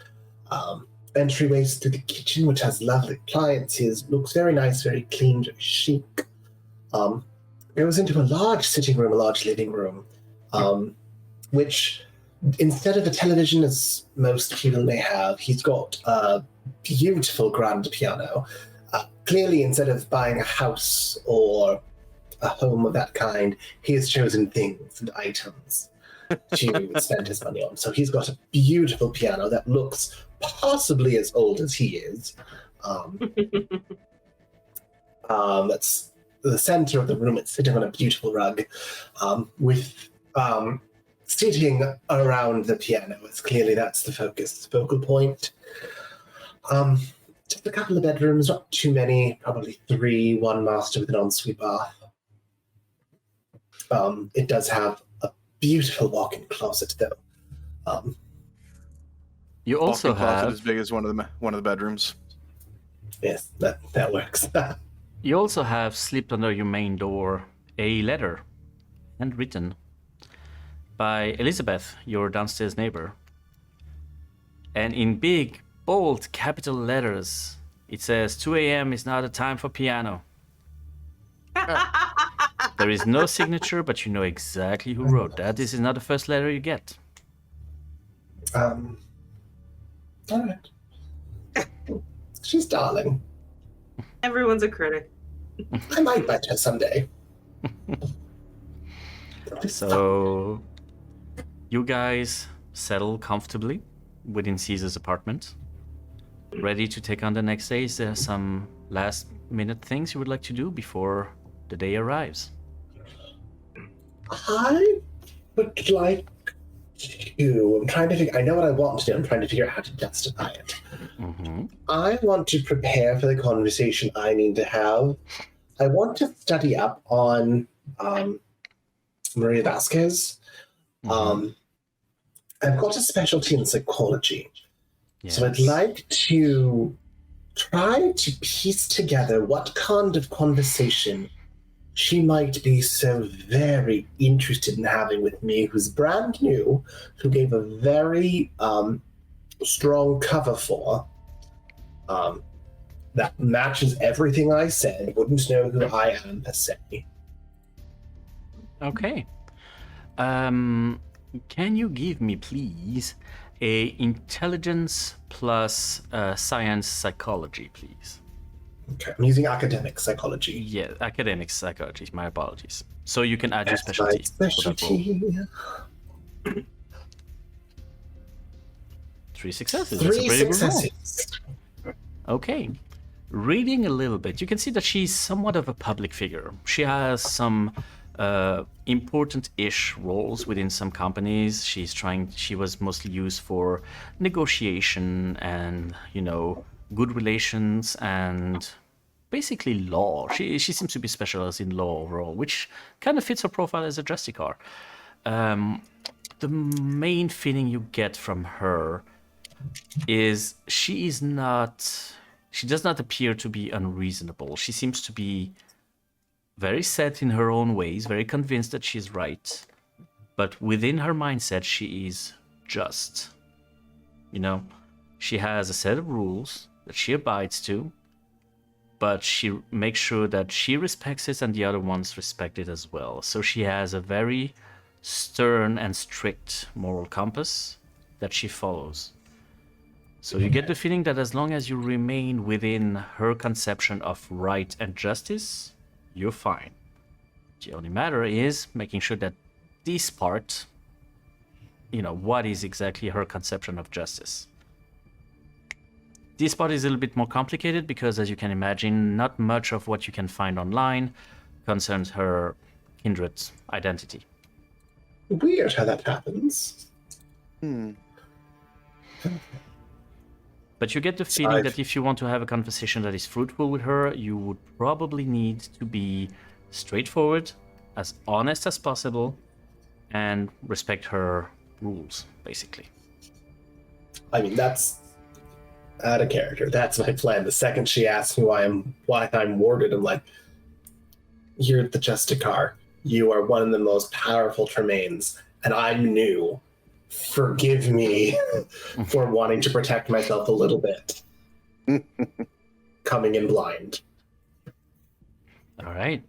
Entryways to the kitchen, which has lovely appliances, looks very nice, very clean, very chic. It goes into a large sitting room, a large living room, which instead of a television, as most people may have, he's got a beautiful grand piano. Clearly, instead of buying a house or a home of that kind, he has chosen things and items to spend his money on. So he's got a beautiful piano that looks possibly as old as he is. That's the center of the room. It's sitting on a beautiful rug with sitting around the piano. It's clearly that's the focal point. Just a couple of bedrooms, not too many, probably 3, one master with an ensuite bath. It does have a beautiful walk-in closet, though. You also Walk-in closet have as big as one of the bedrooms. Yes, that works. you also have slipped under your main door a letter, handwritten by Elizabeth, your downstairs neighbor, and in big, bold, capital letters, it says 2 a.m. is not a time for piano. There is no signature, but you know exactly who wrote that. This is not the first letter you get. All right. She's darling. Everyone's a critic. I might bet her someday. So, you guys settle comfortably within Caesar's apartment, ready to take on the next day. Is there some last-minute things you would like to do before the day arrives? I would like to. I'm trying to figure. I know what I want to do. I'm trying to figure out how to justify it. Mm-hmm. I want to prepare for the conversation I need to have. I want to study up on Maria Vasquez. I've got a specialty in psychology. Yes. So I'd like to try to piece together what kind of conversation she might be so very interested in having with me, who's brand new, who gave a very strong cover for, that matches everything I said, wouldn't know who I am per se. Okay. Can you give me, please, a intelligence plus science psychology, please? Okay, I'm using academic psychology. Yeah, academic psychology. My apologies. So you can add your That's specialty. my for that role. specialty. 3 successes. That's a 3 pretty good roll. successes. Okay. Reading a little bit, you can see that she's somewhat of a public figure. She has some important-ish roles within some companies. She was mostly used for negotiation and, good relations and basically law. She seems to be specialized in law overall, which kind of fits her profile as a Justicar. The main feeling you get from her is she does not appear to be unreasonable. She seems to be very set in her own ways, very convinced that she's right. But within her mindset, she is just. She has a set of rules that she abides to, but she makes sure that she respects it and the other ones respect it as well. So she has a very stern and strict moral compass that she follows. So you get the feeling that as long as you remain within her conception of right and justice, you're fine. The only matter is making sure that this part, what is exactly her conception of justice. This part is a little bit more complicated because, as you can imagine, not much of what you can find online concerns her kindred identity. Weird how that happens. But you get the feeling that if you want to have a conversation that is fruitful with her, you would probably need to be straightforward, as honest as possible, and respect her rules, basically. I mean, that's out of character. That's my plan. The second she asks me why I'm warded, I'm like, you're the Justicar. You are one of the most powerful Tremaines, and I'm new. Forgive me for wanting to protect myself a little bit. Coming in blind. All right.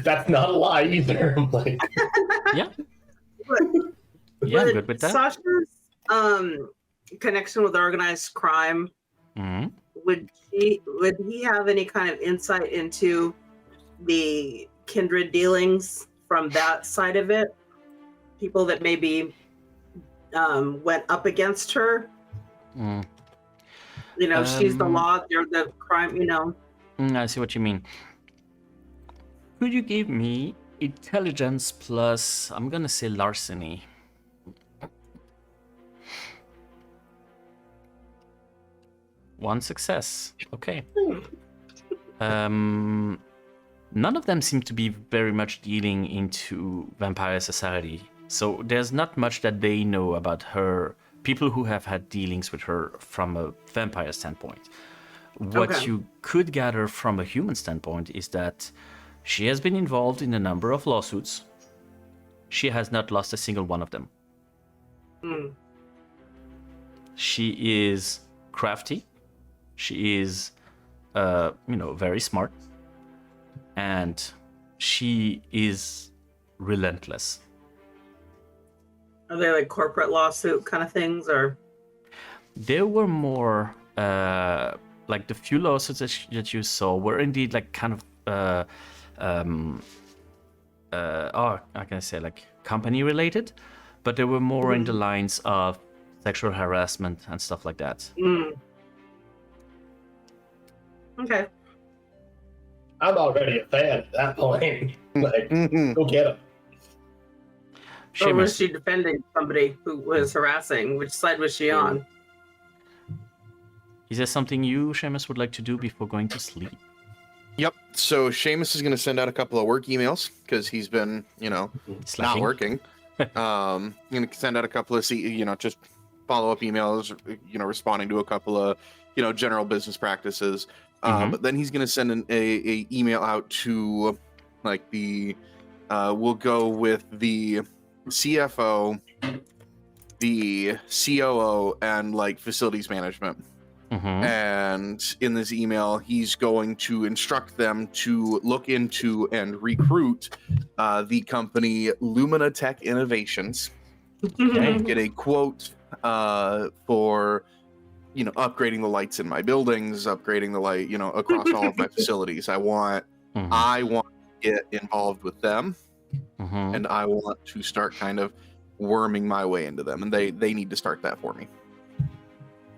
That's not a lie either. I'm like, Yeah. Yeah, I'm good with that. Sasha's connection with organized crime, Mm-hmm. would he have any kind of insight into the kindred dealings from that side of it? People that maybe went up against her. Mm. You know, she's the Um, law, you're the crime, you know. I see what you mean. Could you give me intelligence plus, I'm gonna say larceny? One success. Okay. None of them seem to be very much dealing into vampire society. So there's not much that they know about her, people who have had dealings with her from a vampire standpoint. What Okay. you could gather from a human standpoint is that she has been involved in a number of lawsuits. She has not lost a single one of them. Mm. She is crafty. She is, very smart. And she is relentless. Are they like corporate lawsuit kind of things, or? There were more, like the few lawsuits that you saw were indeed like kind of, how can I say, like company related, but they were more in the lines of sexual harassment and stuff like that. Mm. Okay. I'm already a fan at that point. Like, Mhm. go get him. Or was Seamus, she defending somebody who was harassing? Which side was she on? is there something you, Seamus, would like to do before going to sleep? Yep. So Seamus is going to send out a couple of work emails because he's been, not Slacking? working. Going to send out a couple of, just follow-up emails, responding to a couple of, general business practices. But then he's going to send a email out to, like, we'll go with the CFO, the COO, and, like, facilities management. Mm-hmm. And in this email, he's going to instruct them to look into and recruit the company Lumina Tech Innovations and get a quote for, upgrading the lights in my buildings, upgrading the light, across all of my facilities. I want to get involved with them, and I want to start kind of worming my way into them, and they need to start that for me.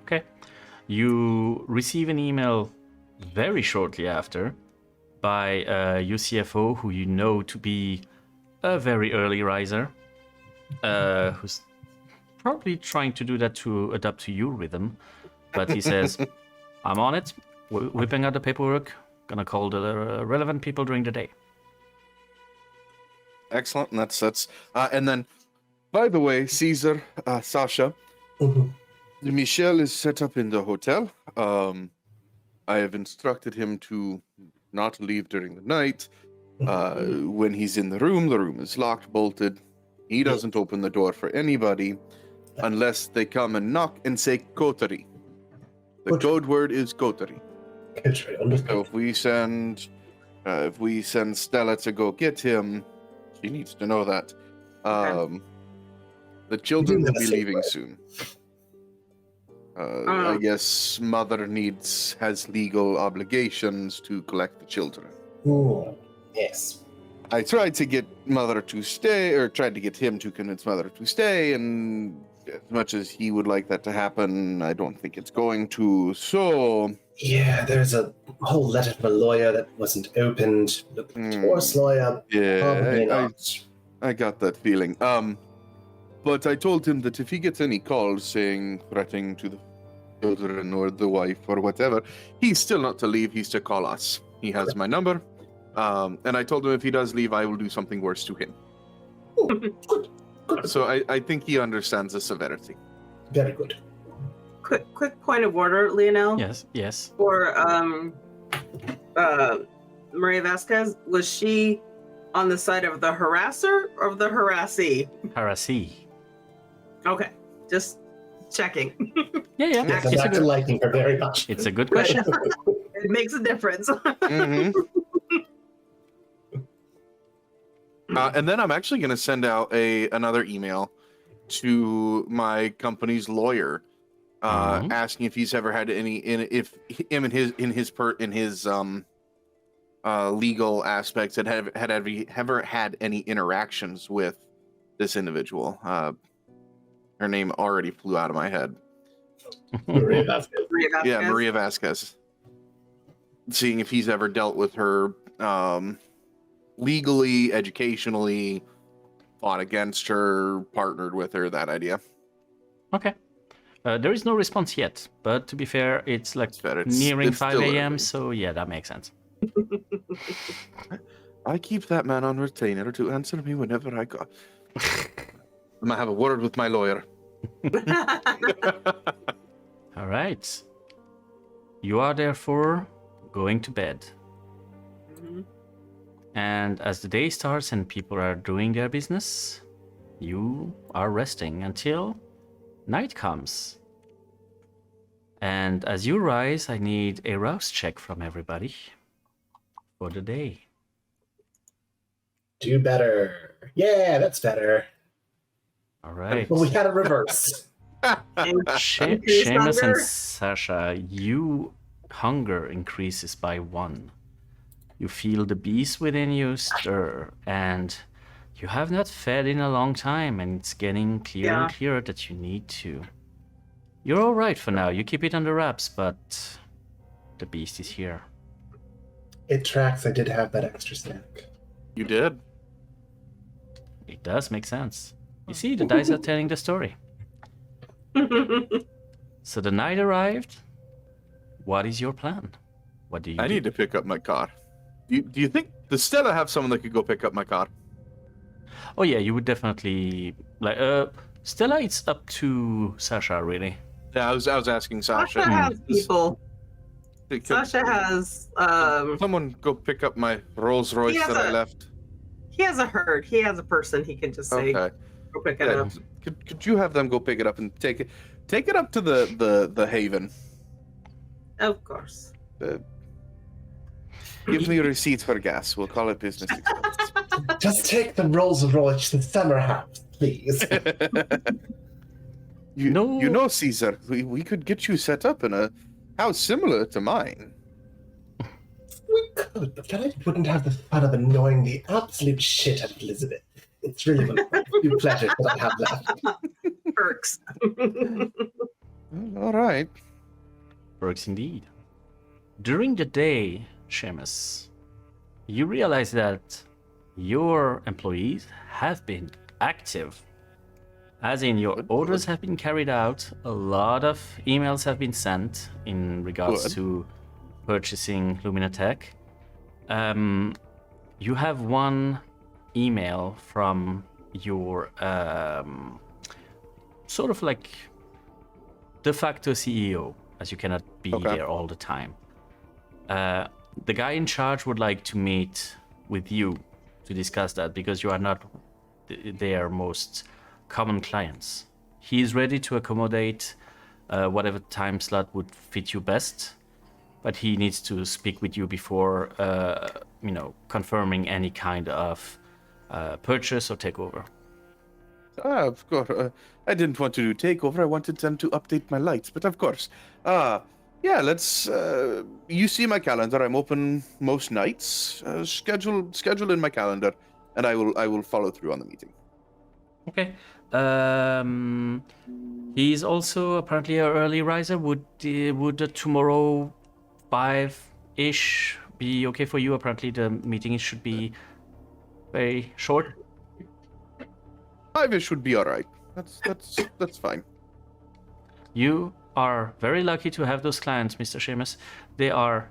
Okay. You receive an email very shortly after by your CFO, who you know to be a very early riser, who's probably trying to do that to adapt to your rhythm. But he says, I'm on it, whipping out the paperwork, gonna call the relevant people during the day. Excellent. And that's and then, by the way, Caesar, Sasha, Mhm. Michel is set up in the hotel. I have instructed him to not leave during the night. When he's in the room is locked, bolted. He doesn't open the door for anybody unless they come and knock and say coterie. The Coterie. code word is coterie. Coterie, So understood. if we send Stella to go get him, she needs to know that. The children will be leaving soon. I guess mother has legal obligations to collect the children. Ooh, yes. I tried to get mother to stay, or tried to get him to convince mother to stay, and as much as he would like that to happen, I don't think it's going to. So Yeah, there's a whole letter from a lawyer that wasn't opened. Look, divorce lawyer. Probably yeah, not. I got that feeling. But I told him that if he gets any calls threatening to the children or the wife or whatever, he's still not to leave. He's to call us. He has my number. And I told him if he does leave, I will do something worse to him. Ooh, good. Good. So I think he understands the severity. Very good. Quick point of order, Lionel. Yes. For Maria Vasquez, was she on the side of the harasser or of the harassee? Harassee. Okay, just checking. Yeah. Yes, I'm It's a not good, liking her very much. it's a good question. It makes a difference. Mm-hmm. And then I'm actually going to send out another email to my company's lawyer, asking if he's ever had if him in his legal aspects had ever had any interactions with this individual. Her Her name already flew out of my head. Maria Vasquez. Yeah, Maria Vasquez. Seeing if he's ever dealt with her legally, educationally, fought against her, partnered with her, that idea. Okay. There is no response yet, but to be fair, it's like It's nearing it's 5 still a.m., early. so yeah, that makes sense. I keep that man on retainer to answer me whenever I go. I'm gonna have a word with my lawyer. All right. You are therefore going to bed. Mhm. And as the day starts and people are doing their business, you are resting until night comes. And as you rise, I need a rouse check from everybody for the day. Do better. Yeah, that's better. All right. Well, we had a reverse. Increased Seamus and hunger? Sasha, you hunger increases by 1. You feel the beast within you stir, and you have not fed in a long time, and it's getting clearer and Yeah. clearer that you need to. You're all right for now. You keep it under wraps, but the beast is here. It tracks. I did have that extra snack. You did. It does make sense. You see, the dice are telling the story. So the night arrived. What is your plan? What do you I do? need to pick up my car. Do you think, does Stella have someone that could go pick up my car? Oh yeah, you would definitely like. Stella, it's up to Sasha, really. Yeah, I was asking Sasha. Sasha has people. Could Sasha has someone go pick up my Rolls Royce He has that I a- left? he has a herd. He has a person he can just say Okay. go pick it Yeah, up. could you have them go pick it up and take it up to the Haven? Of course. Give me receipts for gas. We'll call it business expense. Just take the Rolls Royce to the summer house, please. You No. know, Caesar, we could get you set up in a house similar to mine. We could, but then I wouldn't have the fun of annoying the absolute shit out of Elizabeth. It's really one of the few pleasures that I have left. Perks. All right. Works indeed. During the day, Seamus, you realize that your employees have been active. As in, your Good, orders good. have been carried out, a lot of emails have been sent in regards Good. to purchasing Luminatech. You have one email from your sort of like de facto CEO, as you cannot be Okay. there all the time. The guy in charge would like to meet with you to discuss that because you are not their most common clients. He is ready to accommodate whatever time slot would fit you best, but he needs to speak with you before, confirming any kind of purchase or takeover. Of course. I didn't want to do takeover. I wanted them to update my lights, but of course. Yeah, let's. You see my calendar. I'm open most nights. Schedule in my calendar, and I will follow through on the meeting. Okay. He's also apparently an early riser. Would tomorrow 5-ish be okay for you? Apparently the meeting should be very short. 5-ish would be all right. That's fine. You are very lucky to have those clients, Mr. Seamus. They are.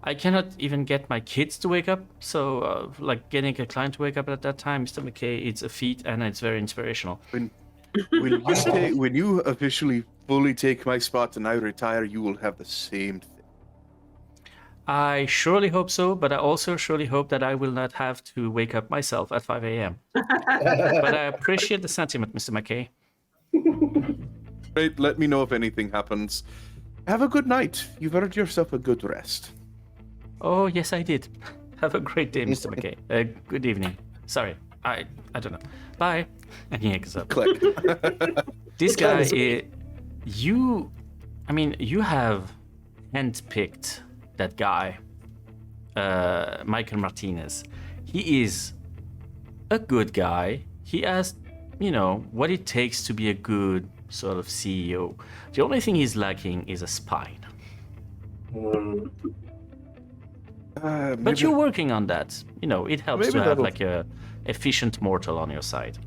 I cannot even get my kids to wake up. So, getting a client to wake up at that time, Mr. McKay, it's a feat and it's very inspirational. When you officially fully take my spot and I retire, you will have the same thing. I surely hope so, but I also surely hope that I will not have to wake up myself at 5 a.m. But I appreciate the sentiment, Mr. McKay. Great. Let me know if anything happens. Have a good night. You've earned yourself a good rest. Oh, yes, I did. Have a great day, Mr. McKay. Good evening. Sorry, I don't know. Bye. And he hangs up. Click. This guy, you have handpicked that guy, Michael Martinez. He is a good guy. He has what it takes to be a good sort of CEO. The only thing he's lacking is a spine. But you're working on that. It helps Maybe to have that'll- like a efficient mortal on your side.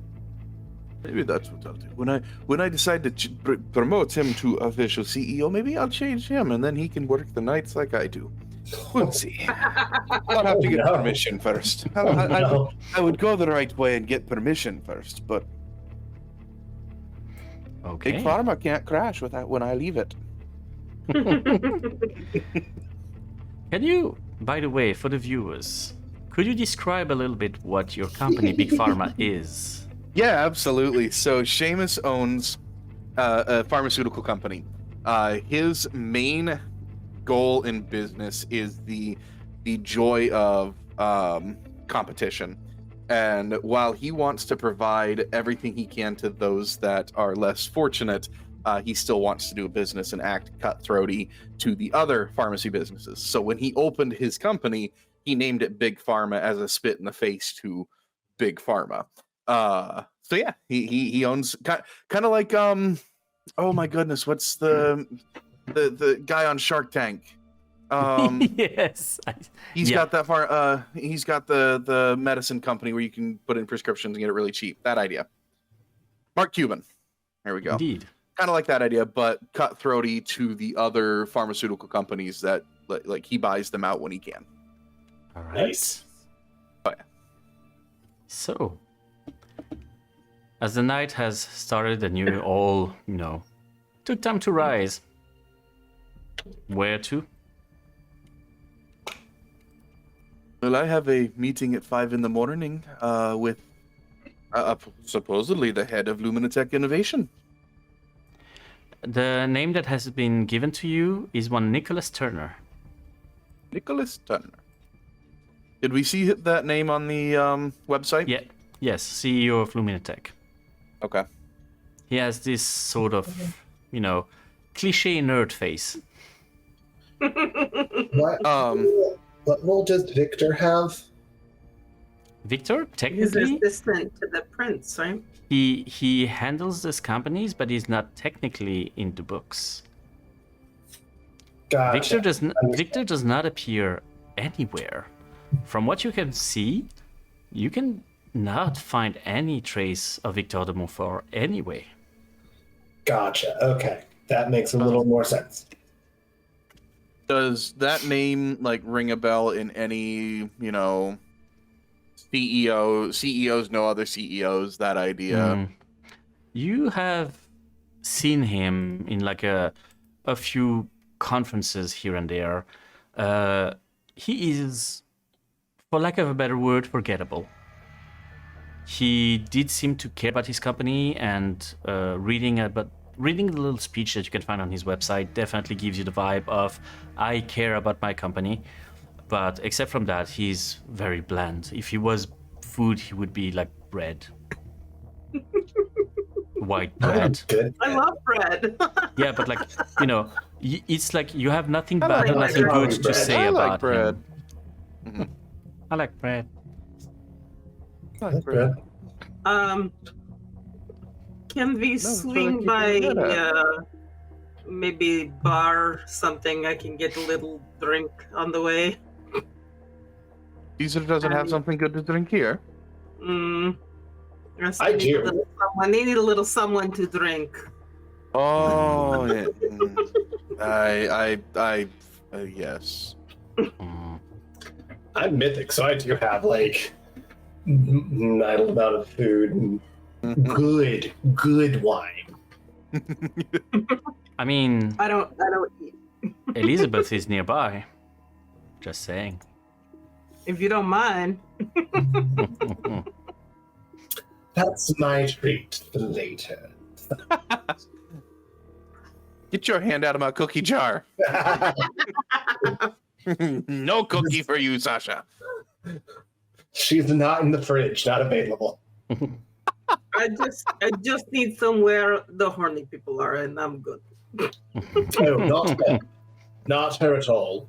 Maybe that's what I'll do. When I decide to promote him to official CEO, maybe I'll change him, and then he can work the nights like I do. We'll see. I'll have to get no. permission first. No. I would go the right way and get permission first, but Okay. Big Pharma can't crash without when I leave it. Can you, by the way, for the viewers, could you describe a little bit what your company, Big Pharma, is? Yeah, absolutely. So Seamus owns a pharmaceutical company. His main goal in business is the joy of competition. And while he wants to provide everything he can to those that are less fortunate, he still wants to do business and act cutthroaty to the other pharmacy businesses. So when he opened his company, he named it Big Pharma as a spit in the face to Big Pharma. So yeah, he owns kind of like oh my goodness, what's the guy on Shark Tank? Yes. He's got that he's got the medicine company where you can put in prescriptions and get it really cheap. That idea. Mark Cuban. There we go. Indeed. Kind of like that idea, but cutthroaty to the other pharmaceutical companies that like he buys them out when he can. All right. Nice. Oh, yeah. So, as the night has started and you all, took time to rise, where to? Well, I have a meeting at 5 a.m. With supposedly the head of Luminatech Innovation. The name that has been given to you is one Nicholas Turner. Nicholas Turner. Did we see that name on the website? Yeah. Yes, CEO of Luminatech. Okay. He has this sort of, cliche nerd face. What role does Victor have? Victor, He's technically, assistant to the prince, right? he handles these companies, but he's not technically in the books. Gotcha. Victor does not appear anywhere. From what you can see, you can not find any trace of Victor de Montfort anyway. Gotcha. Okay. That makes a little more sense. Does that name ring a bell in any, CEOs know other CEOs, that idea? You have seen him in a few conferences here and there. He is, for lack of a better word, forgettable. He did seem to care about his company, and reading the little speech that you can find on his website definitely gives you the vibe of, I care about my company. But except from that, he's very bland. If he was food, he would be like bread. White bread. Good. I love bread. Yeah, but it's like you have nothing I bad like or nothing bread. good to say I about like bread. him. I like bread. That's good. Can we swing keep by your head up. maybe bar something? I can get a little drink on the way. Caesar doesn't have something good to drink here. Yes, I they need do. a little someone. They need a little someone to drink. Oh, yeah. Yes. I'm mythic, so I do have not a amount of food and good wine. I mean, I don't eat. Elizabeth is nearby. Just saying. If you don't mind. That's my treat for later. Get your hand out of my cookie jar. No cookie for you, Sasha. She's not in the fridge, not available. I just need somewhere the horny people are, and I'm good. Oh, not her. Not her at all.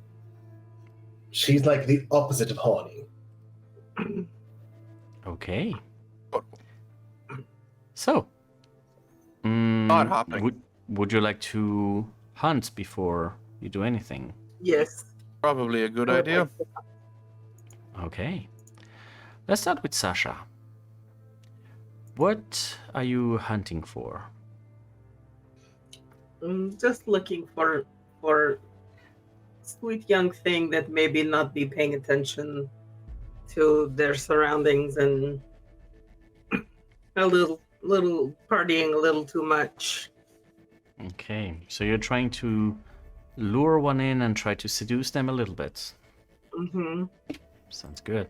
She's like the opposite of horny. Okay. So, Odd hopping. would you like to hunt before you do anything? Yes. Probably a good idea. Okay. Let's start with Sasha. What are you hunting for? I'm just looking for sweet young thing that maybe not be paying attention to their surroundings and a little partying a little too much. Okay, so you're trying to lure one in and try to seduce them a little bit. Mm-hmm. Sounds good.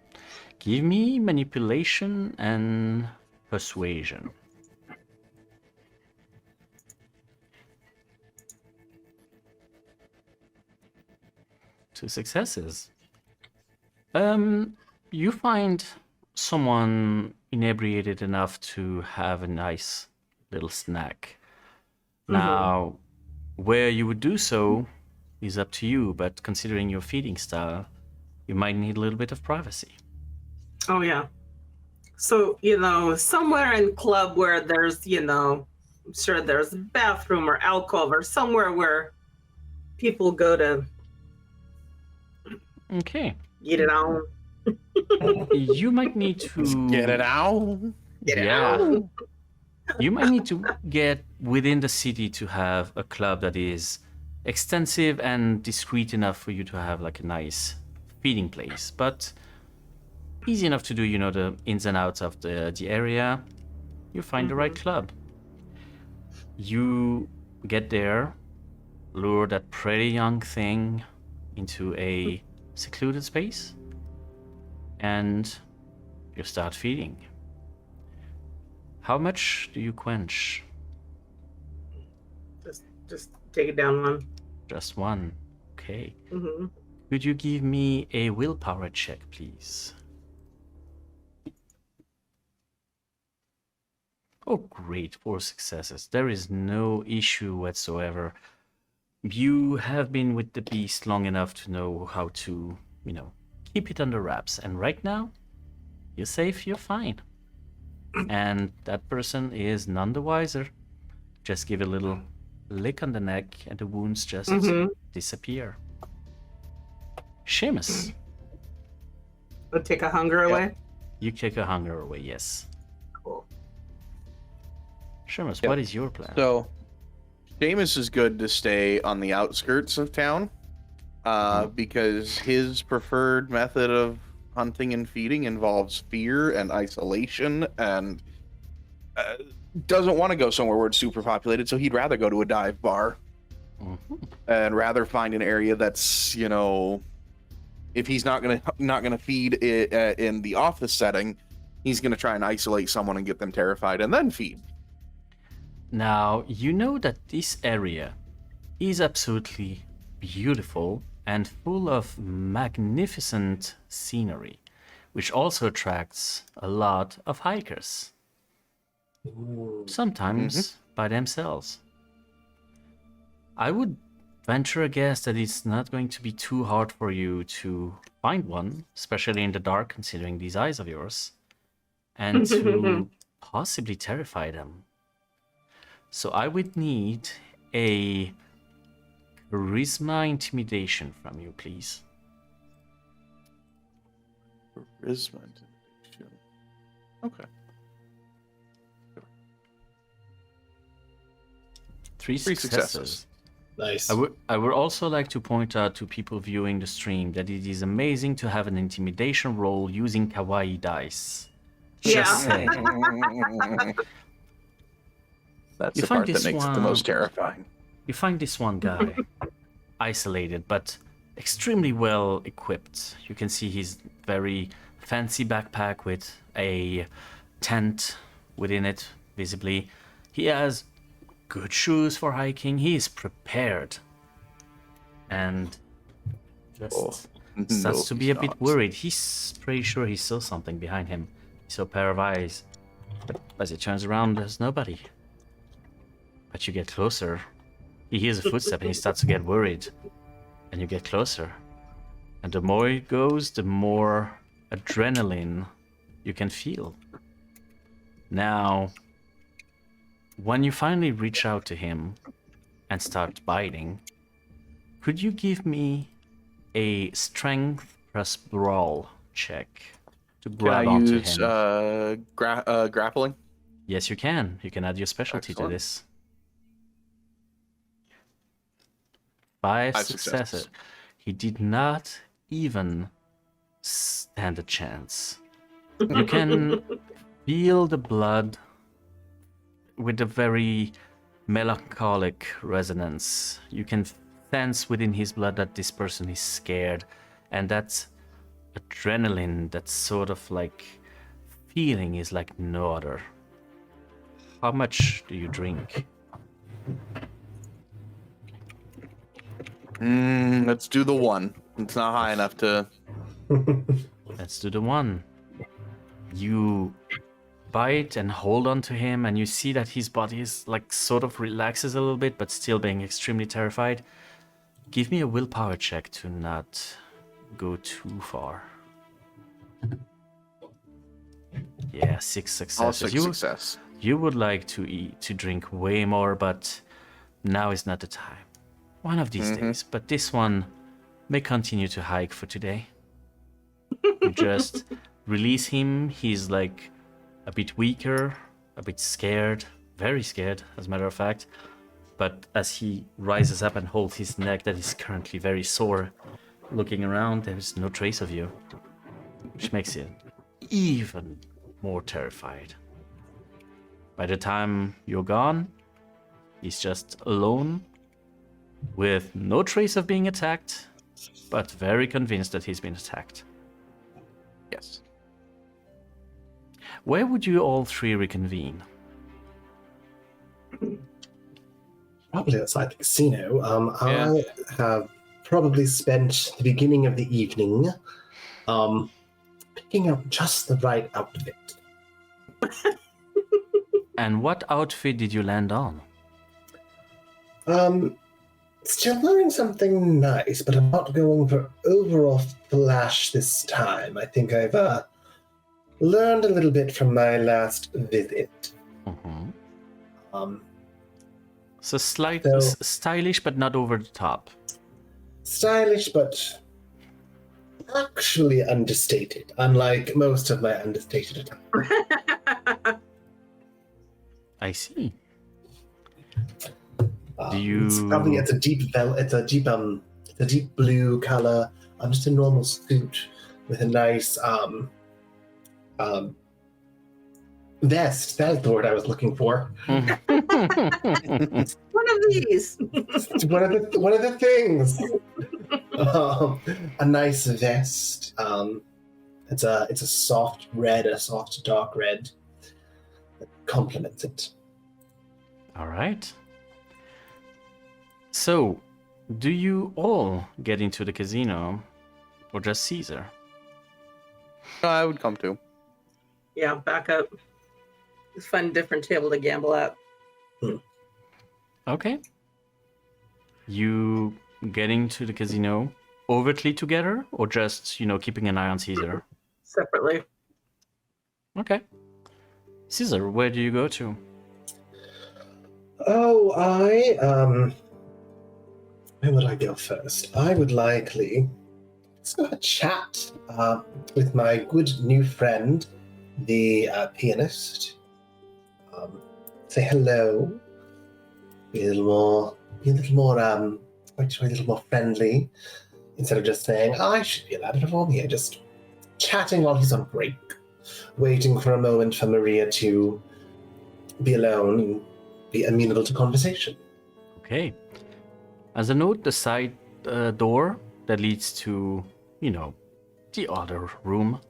Give me manipulation and persuasion. 2 successes. You find someone inebriated enough to have a nice little snack. Now, where you would do so is up to you, but considering your feeding style, you might need a little bit of privacy. Oh yeah. So, somewhere in club where there's, I'm sure there's a bathroom or alcove or somewhere where people go to Okay. get it on. You might need to Get it out. Get it Yeah. on. You might need to get within the city to have a club that is extensive and discreet enough for you to have like a nice feeding place, but easy enough to do, the ins and outs of the area. You find the right club. You get there, lure that pretty young thing into a secluded space, and you start feeding. How much do you quench? Just take it down one. Just one. Okay. Mm-hmm. Could you give me a willpower check, please? Oh, great. 4 successes. There is no issue whatsoever. You have been with the beast long enough to know how to, keep it under wraps. And right now, you're safe, you're fine. And that person is none the wiser. Just give a little lick on the neck and the wounds just disappear. Seamus. I'll take a hunger away. You take a hunger away, yes. Cool. Seamus, what is your plan? So, Seamus is good to stay on the outskirts of town because his preferred method of hunting and feeding involves fear and isolation and doesn't want to go somewhere where it's super populated, so he'd rather go to a dive bar and rather find an area that's, if he's not gonna feed it, in the office setting, he's gonna try and isolate someone and get them terrified and then feed. Now, you know that this area is absolutely beautiful and full of magnificent scenery, which also attracts a lot of hikers. Sometimes by themselves. I would venture a guess that it's not going to be too hard for you to find one, especially in the dark, considering these eyes of yours, and to possibly terrify them. So I would need a charisma intimidation from you, please. Charisma intimidation. Okay. 3 3 successes. successes. Nice. I would also like to point out to people viewing the stream that it is amazing to have an intimidation roll using kawaii dice. Just saying. That's You the find part that this makes it the one- most terrifying. You find this one guy isolated, but extremely well equipped. You can see his very fancy backpack with a tent within it, visibly. He has good shoes for hiking. He is prepared. And just starts to be a bit worried. He's pretty sure he saw something behind him. He saw a pair of eyes. But as he turns around, there's nobody. But you get closer. He hears a footstep and he starts to get worried. And you get closer. And the more it goes, the more adrenaline you can feel. Now, when you finally reach out to him and start biting, could you give me a strength plus brawl check to Can grab I onto use him? grappling? Yes, you can. You can add your specialty Excellent. to this. 5 5 successes. He did not even stand a chance. You can feel the blood with a very melancholic resonance. You can sense within his blood that this person is scared, and that adrenaline, that sort of like feeling is like no other. How much do you drink? Let's do the 1. It's not high enough to. Let's do the 1. You bite and hold on to him, and you see that his body is like sort of relaxes a little bit, but still being extremely terrified. Give me a willpower check to not go too far. Yeah, 6 All successes. 6 success. You would like to drink way more, but now is not the time. One of these days, but this one may continue to hike for today. You just release him. He's like a bit weaker, a bit scared, very scared, as a matter of fact. But as he rises up and holds his neck that is currently very sore, looking around, there's no trace of you, which makes him even more terrified. By the time you're gone, he's just alone, with no trace of being attacked, but very convinced that he's been attacked. Yes. Where would you all 3 reconvene? Probably outside the casino. Yeah. I have probably spent the beginning of the evening picking out just the right outfit. And what outfit did you land on? Still wearing something nice, but I'm not going for overall flash this time. I think I've learned a little bit from my last visit. So slight, So- stylish, but not over the top. Stylish, but actually understated, unlike most of my understated attire. I see. Do It's a deep blue color. Just a normal suit with a nice vest. That's the word I was looking for. One of these. one of the things. A nice vest. It's a soft red, a soft dark red that complements it. All right. So, do you all get into the casino, or just Caesar? I would come to. Yeah, back up. Let's find a different table to gamble at. Okay. You getting to the casino overtly together, or just, keeping an eye on Caesar? Separately. Okay. Caesar, where do you go to? Oh, where would I go first? I would likely let's go have a chat with my good new friend, the pianist. Say hello. Be a little more friendly, instead of just saying, I should be allowed to perform here. Just chatting while he's on break, waiting for a moment for Maria to be alone and be amenable to conversation. Okay. As a note, the side door that leads to, the other room,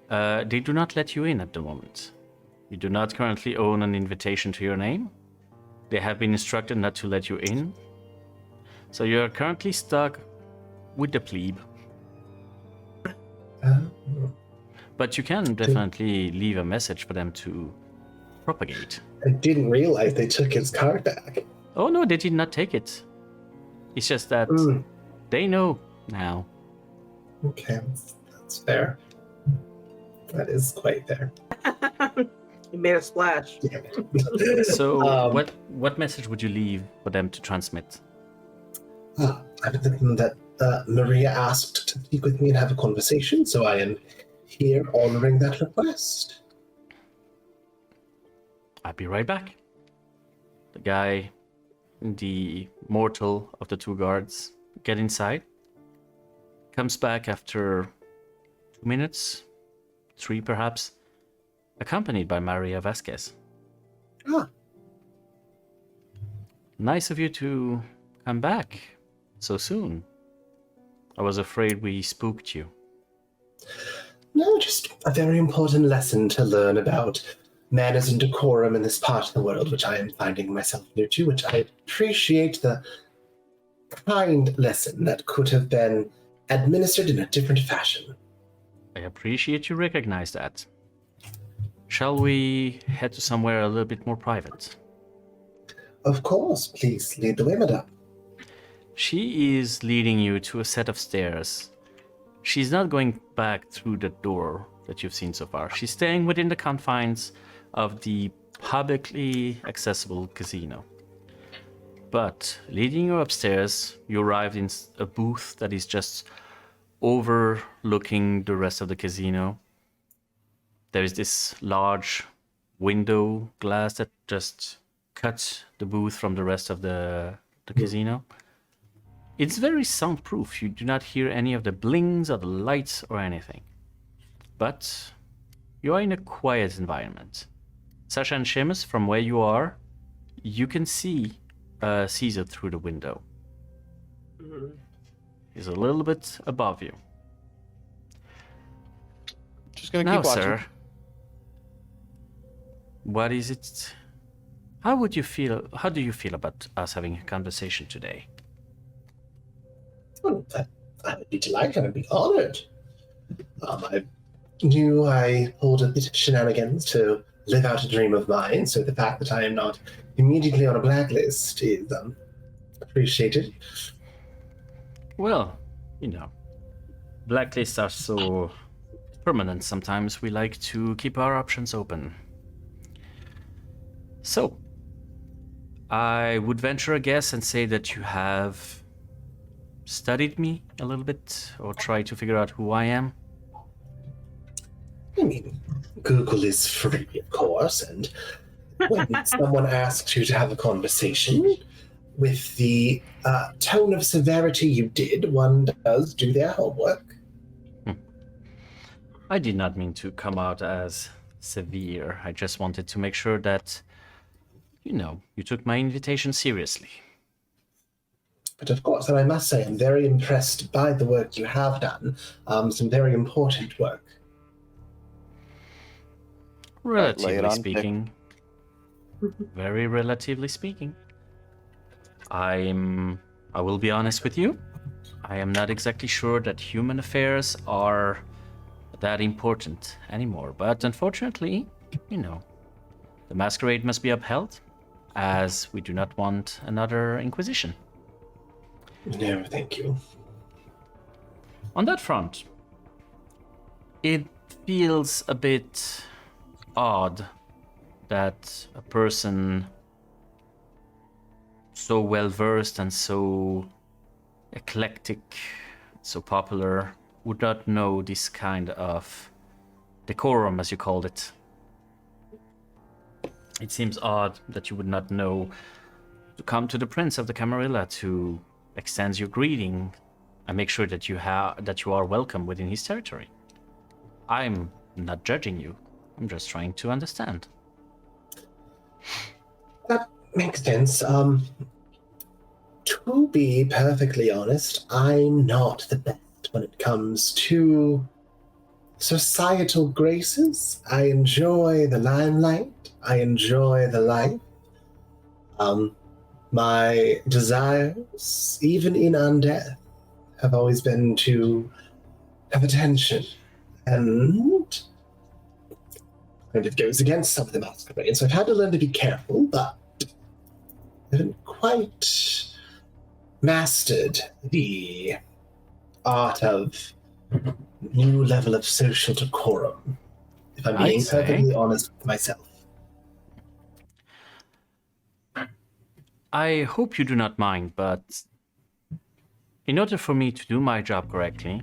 they do not let you in at the moment. You do not currently own an invitation to your name. They have been instructed not to let you in. So you are currently stuck with the plebe. But you can definitely leave a message for them to propagate. I didn't realize they took his card back. Oh no, they did not take it. It's just that they know now. Okay, that's fair. That is quite fair. He made a splash. Damn it. So, what message would you leave for them to transmit? I've been thinking that Maria asked to speak with me and have a conversation, so I am here honoring that request. I'll be right back. The guy, the mortal of the two guards, get inside. Comes back after 2 minutes, 3 perhaps, accompanied by Maria Vasquez. Ah, Nice of you to come back so soon. I was afraid we spooked you. no, just a very important lesson to learn about manners and decorum in this part of the world, which I am finding myself new to, which I appreciate the kind lesson that could have been administered in a different fashion. I appreciate you recognize that. Shall we head to somewhere a little bit more private? Of course, please lead the way, madame. She is leading you to a set of stairs. She's not going back through the door that you've seen so far. She's staying within the confines of the publicly accessible casino. But leading you upstairs, you arrived in a booth that is just overlooking the rest of the casino. There is this large window glass that just cuts the booth from the rest of the casino. It's very soundproof. You do not hear any of the blings or the lights or anything. But you are in a quiet environment. Sasha and Seamus, from where you are, you can see Caesar through the window. Mhm. He's a little bit above you. Just gonna Now, keep watching. sir, what is it? How would you feel? How do you feel about us having a conversation today? Oh, I would be delighted. I would be honored. I knew I pulled a bit of shenanigans to live out a dream of mine, so the fact that I am not immediately on a blacklist is appreciated. Well, blacklists are so permanent sometimes. We like to keep our options open. So, I would venture a guess and say that you have studied me a little bit or tried to figure out who I am. I mean, Google is free, of course, and when someone asks you to have a conversation with the tone of severity you did, one does do their homework. I did not mean to come out as severe. I just wanted to make sure that, you took my invitation seriously. But of course, and I must say, I'm very impressed by the work you have done. Some very important work. Lay it Relatively on speaking. Very relatively speaking. I will be honest with you. I am not exactly sure that human affairs are that important anymore. But unfortunately, the Masquerade must be upheld, as we do not want another Inquisition. No, thank you. On that front, it feels a bit odd that a person so well versed and so eclectic, so popular, would not know this kind of decorum, as you called it. It seems odd that you would not know to come to the Prince of the Camarilla to extend your greeting and make sure that you are welcome within his territory. I'm not judging you. I'm just trying to understand. That makes sense. To be perfectly honest, I'm not the best when it comes to societal graces. I enjoy the limelight. I enjoy the life. My desires, even in undeath, have always been to have attention. And kind of goes against some of the Masquerade. So I've had to learn to be careful, but I haven't quite mastered the art of new level of social decorum, if I'm being perfectly honest with myself. I hope you do not mind, but in order for me to do my job correctly,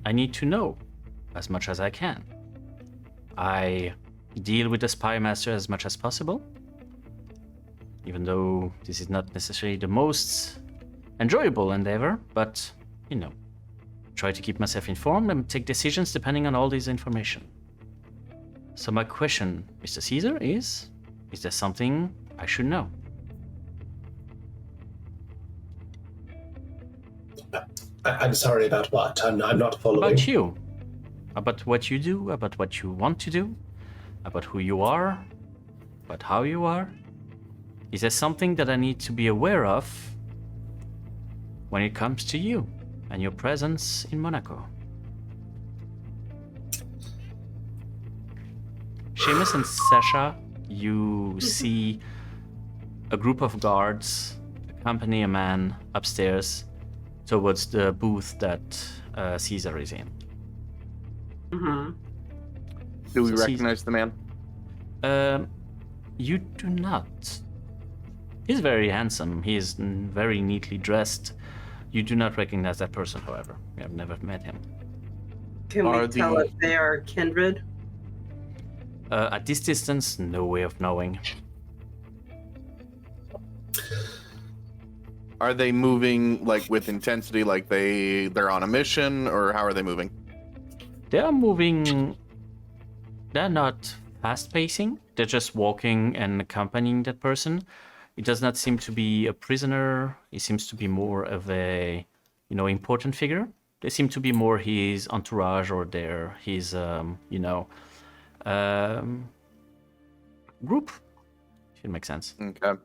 I need to know as much as I can. I deal with the spy master as much as possible, even though this is not necessarily the most enjoyable endeavor, but, you know, try to keep myself informed and take decisions depending on all this information. So my question, Mr. Caesar, is there something I should know? I'm sorry about what? I'm not following. About you. About what you do, about what you want to do, about who you are, about how you are. Is there something that I need to be aware of when it comes to you and your presence in Monaco? Seamus and Sasha, you see a group of guards accompany a man upstairs towards the booth that Caesar is in. Mm-hmm. Do we So recognize the man? You do not. He's very handsome. He is very neatly dressed. You do not recognize that person, however. You have never met him. Can Are we tell the- if they are kindred? At this distance, no way of knowing. Are they moving like with intensity, like they're on a mission, or how are they moving? They are moving. They're not fast pacing. They're just walking and accompanying that person. It does not seem to be a prisoner. It seems to be more of a, important figure. They seem to be more his entourage or his group. Should make sense. Okay.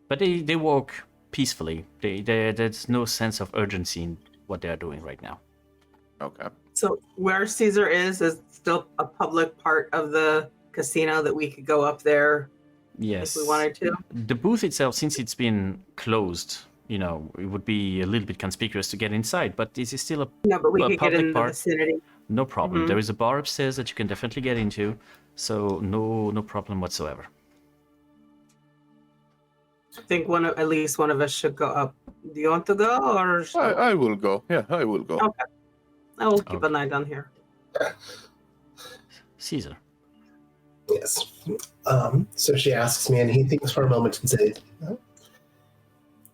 But they walk peacefully. There's no sense of urgency in what they are doing right now. Okay. So where Caesar is still a public part of the casino that we could go up there Yes. if we wanted to. The booth itself, since it's been closed, it would be a little bit conspicuous to get inside, but this is still No, but we A could get public in the park. vicinity. no problem. Mhm. There is a bar upstairs that you can definitely get into, so no problem whatsoever. I think at least one of us should go up. Do you want to go, or I will go. Yeah, I will go. Okay. I will keep Okay. an eye down here. Caesar. Yes. So she asks me, and he thinks for a moment and says, "Well,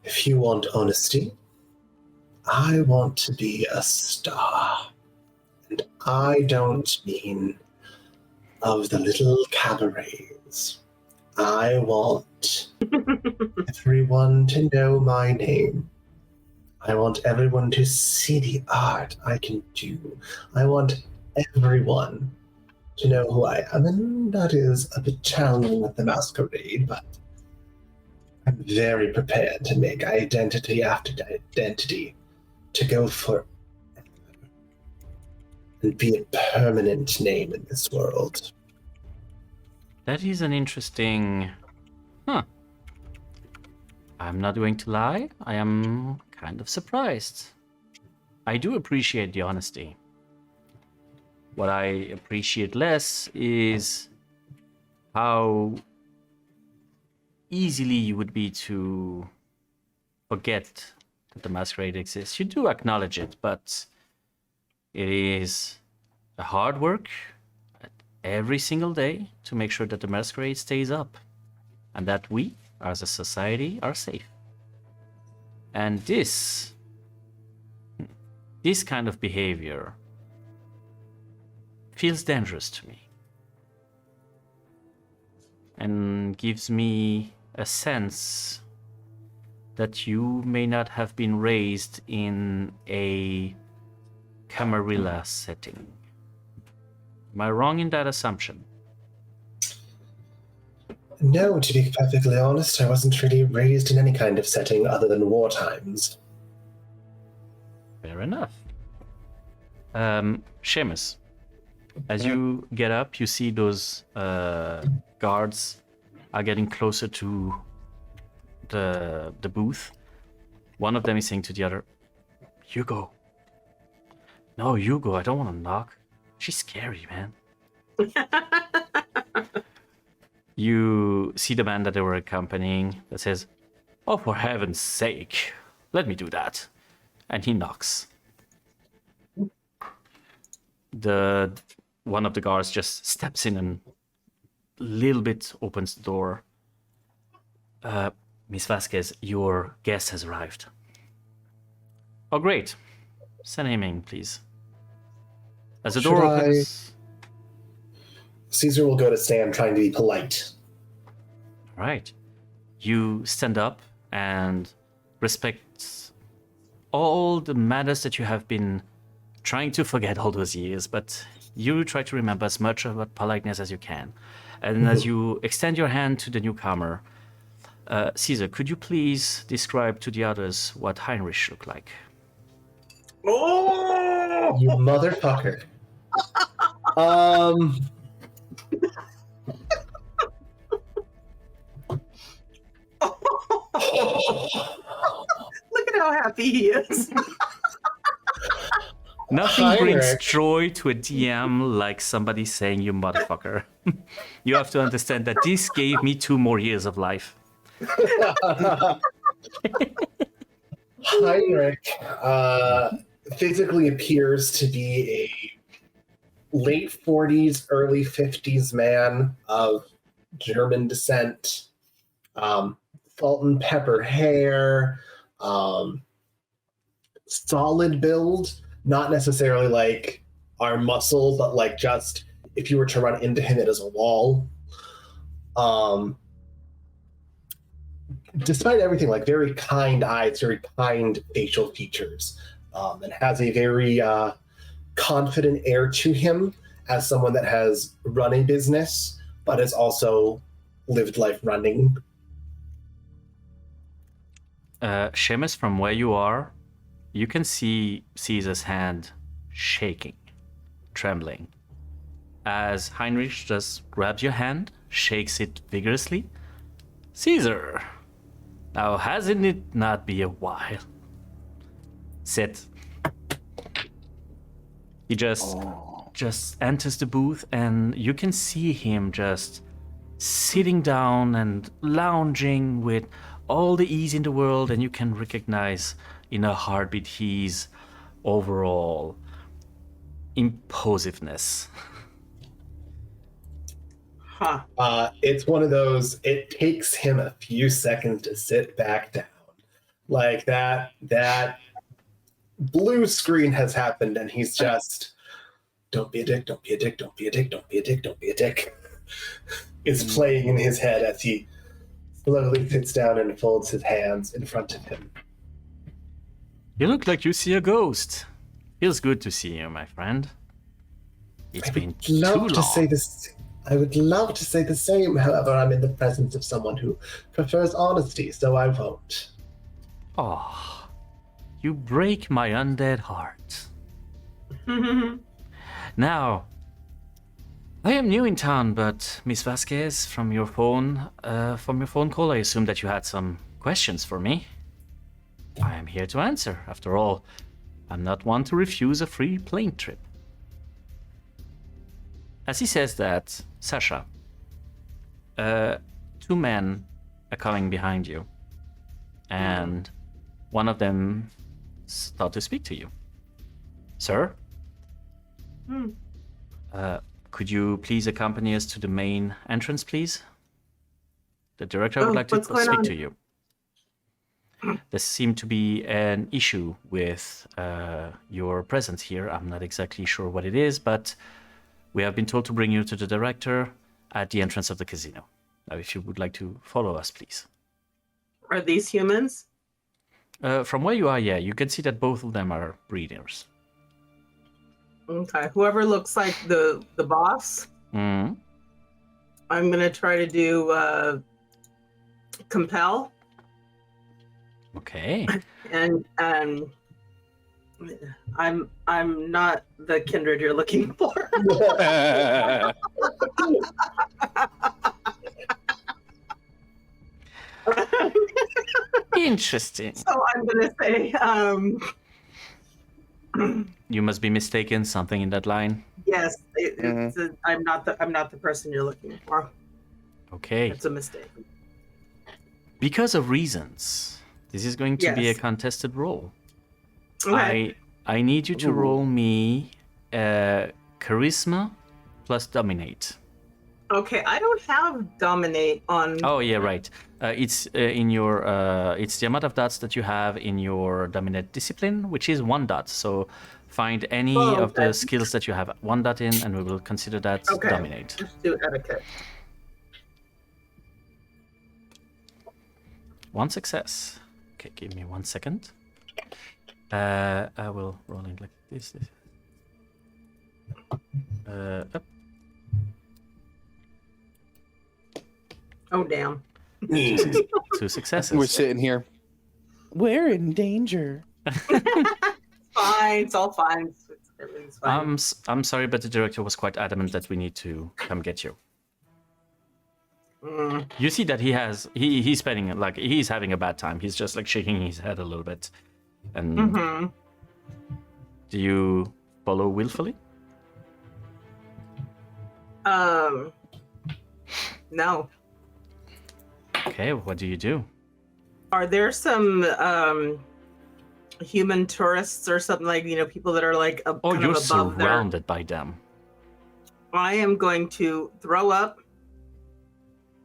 if you want honesty, I want to be a star. And I don't mean of the little cabarets. I want everyone to know my name. I want everyone to see the art I can do. I want everyone to know who I am, and that is a bit challenging with the Masquerade, but I'm very prepared to make identity after identity to go for and be a permanent name in this world." That is an interesting... I'm not going to lie, I am kind of surprised. I do appreciate the honesty. What I appreciate less is how easily you would be to forget that the Masquerade exists. You do acknowledge it, but it is a hard work every single day to make sure that the Masquerade stays up and that we, as a society, are safe. And this kind of behavior feels dangerous to me and gives me a sense that you may not have been raised in a Camarilla setting. Am I wrong in that assumption? No, to be perfectly honest, I wasn't really raised in any kind of setting other than war times. Fair enough. Seamus, as you get up, you see those guards are getting closer to the booth. One of them is saying to the other, "Hugo. No, Hugo, I don't want to knock. She's scary, man." You see the man that they were accompanying that says, Oh, for heaven's sake. Let me do that. And he knocks. One of the guards just steps in and a little bit opens the door. Miss Vasquez, your guest has arrived. Oh, great. Send him in, please. As the door opens... Caesar will go to stand, trying to be polite. Right. You stand up and respect all the matters that you have been trying to forget all those years, but you try to remember as much about politeness as you can. And as you extend your hand to the newcomer, Caesar, could you please describe to the others what Heinrich looked like? Oh! You motherfucker. Look at how happy he is. Nothing brings joy to a DM like somebody saying you motherfucker. You have to understand that this gave me 2 more years of life. Heinrich physically appears to be a late 40s, early 50s man of German descent, salt and pepper hair, solid build, not necessarily like arm muscle, but like just if you were to run into him, it is a wall. Despite everything, like very kind eyes, very kind facial features, and has a very confident air to him as someone that has run a business, but has also lived life running. Seamus, from where you are, you can see Caesar's hand shaking, trembling, as Heinrich just grabs your hand, shakes it vigorously. Caesar, now hasn't it not been a while? Sit. He just enters the booth, and you can see him just sitting down and lounging with all the ease in the world, and you can recognize in a heartbeat his overall imposiveness. Huh. It's one of those, it takes him a few seconds to sit back down. Like that blue screen has happened, and he's just, don't be a dick, don't be a dick, don't be a dick, don't be a dick, don't be a dick. It's playing in his head as he slowly sits down and folds his hands in front of him. You look like you see a ghost. Feels good to see you, my friend. It's been too long. I would love to say the same, however, I'm in the presence of someone who prefers honesty, so I won't. Oh, you break my undead heart. Now, I am new in town, but Miss Vasquez, from your phone call, I assume that you had some questions for me. I am here to answer. After all, I'm not one to refuse a free plane trip. As he says that, Sasha, 2 men are coming behind you, and one of them start to speak to you. Sir? Could you please accompany us to the main entrance, please? The director would like to speak to you. There seemed to be an issue with your presence here. I'm not exactly sure what it is, but we have been told to bring you to the director at the entrance of the casino. Now, if you would like to follow us, please. Are these humans? From where you are, yeah, you can see that both of them are breeders. Okay. Whoever looks like the boss, Mm-hmm. I'm gonna try to do compel. Okay. And I'm not the kindred you're looking for. Interesting. So I'm gonna say, You must be mistaken. Something in that line. yes. I'm not the person you're looking for. Okay. It's a mistake. Because of reasons, this is going to be a Yes. contested roll. Okay. I need you to Ooh. roll me charisma plus dominate. Okay, I don't have dominate on. Oh yeah, right. It's in your. It's the amount of dots that you have in your dominate discipline, which is 1 dot. So find any Oh, of the okay. skills that you have 1 dot in, and we will consider that Okay. dominate. Let's do etiquette. 1 success. Okay, give me 1 second. I will roll it like this. Up. Oh damn. 2 successes. We're sitting here. We're in danger. Fine, it's all fine. Everything's fine. I'm sorry, but the director was quite adamant that we need to come get you. Mm. You see that he's spending like he's having a bad time. He's just like shaking his head a little bit. And Mm-hmm. do you follow willfully? No. Okay, what do you do? Are there some human tourists or something, like, people that are like Oh, kind you're of above their... surrounded by them. I am going to throw up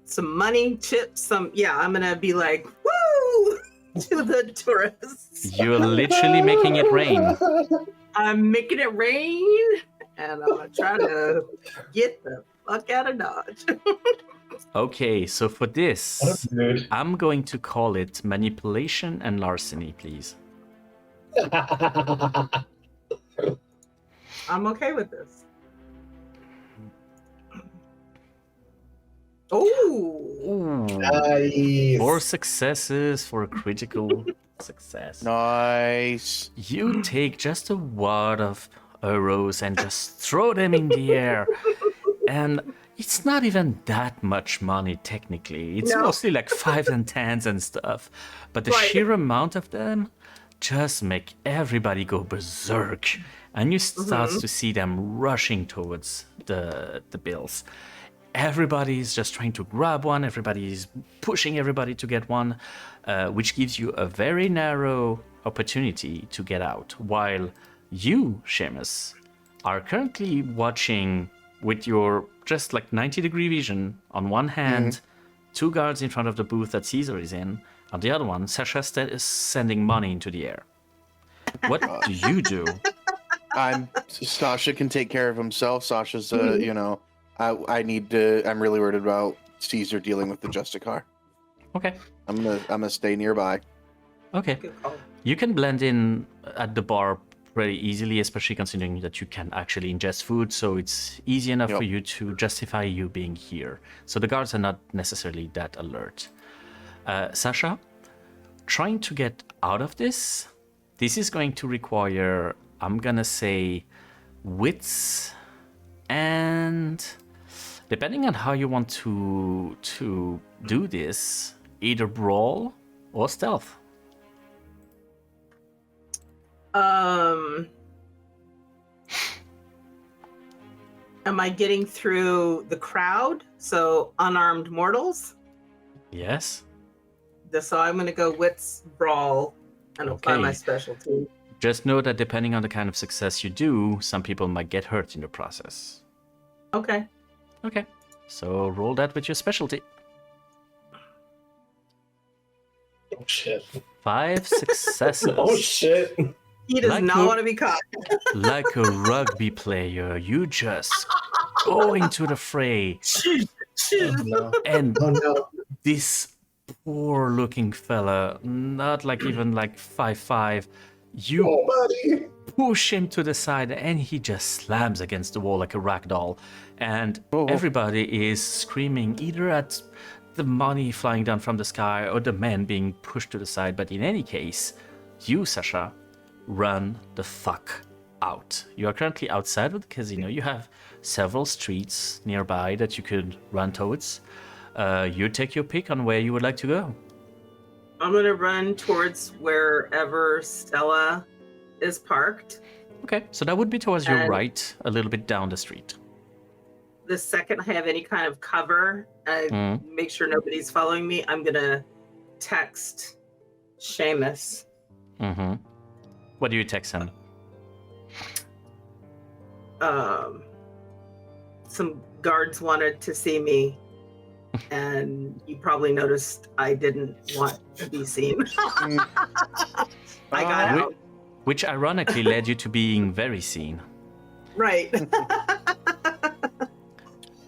some money, chips, I'm gonna be like, woo, to the tourists. You're literally making it rain. I'm making it rain, and I'm gonna try to get the fuck out of Dodge. Okay, so for this, What a mood. I'm going to call it manipulation and larceny, please. I'm okay with this. Oh, Nice. 4 successes for a critical success. Nice. You take just a wad of arrows and just throw them in the air. And it's not even that much money, technically. It's No. mostly like 5s and 10s and stuff. But the Right. sheer amount of them just make everybody go berserk. And you start to see them rushing towards the bills. Everybody's just trying to grab one. Everybody's pushing everybody to get one, which gives you a very narrow opportunity to get out. While you, Seamus, are currently watching with your just like 90-degree vision. On one hand, 2 guards in front of the booth that Caesar is in. On the other one, Sasha is sending money into the air. What do you do? Sasha can take care of himself. Sasha's, I'm really worried about Caesar dealing with the Justicar. Okay. I'm gonna stay nearby. Okay. good call. You can blend in at the bar pretty easily, especially considering that you can actually ingest food, so it's easy enough Yep. for you to justify you being here. So the guards are not necessarily that alert. Sasha, trying to get out of this is going to require, I'm gonna say, wits, and depending on how you want to do this, either brawl or stealth. Am I getting through the crowd? So unarmed mortals? Yes. So I'm gonna go wits brawl and apply Okay. my specialty. Just know that depending on the kind of success you do, some people might get hurt in the process. Okay. Okay. So roll that with your specialty. Oh shit. 5 successes. Oh shit. He does Like not a- want to be caught. Like a rugby player, you just go into the fray, Oh no. and Oh no. this poor looking fella, not like even like 5'5", you Oh buddy. push him to the side and he just slams against the wall like a rag doll. And everybody is screaming either at the money flying down from the sky or the men being pushed to the side. But in any case, you, Sasha, run the fuck out. You are currently outside of the casino. You have several streets nearby that you could run towards. You take your pick on where you would like to go. I'm gonna run towards wherever Stella is parked. Okay, so that would be towards your And- right, a little bit down the street. The second I have any kind of cover, Mm. make sure nobody's following me, I'm gonna text Seamus. Mm-hmm. What do you text him? Some guards wanted to see me, and you probably noticed I didn't want to be seen. I got out. Which ironically led you to being very seen. Right.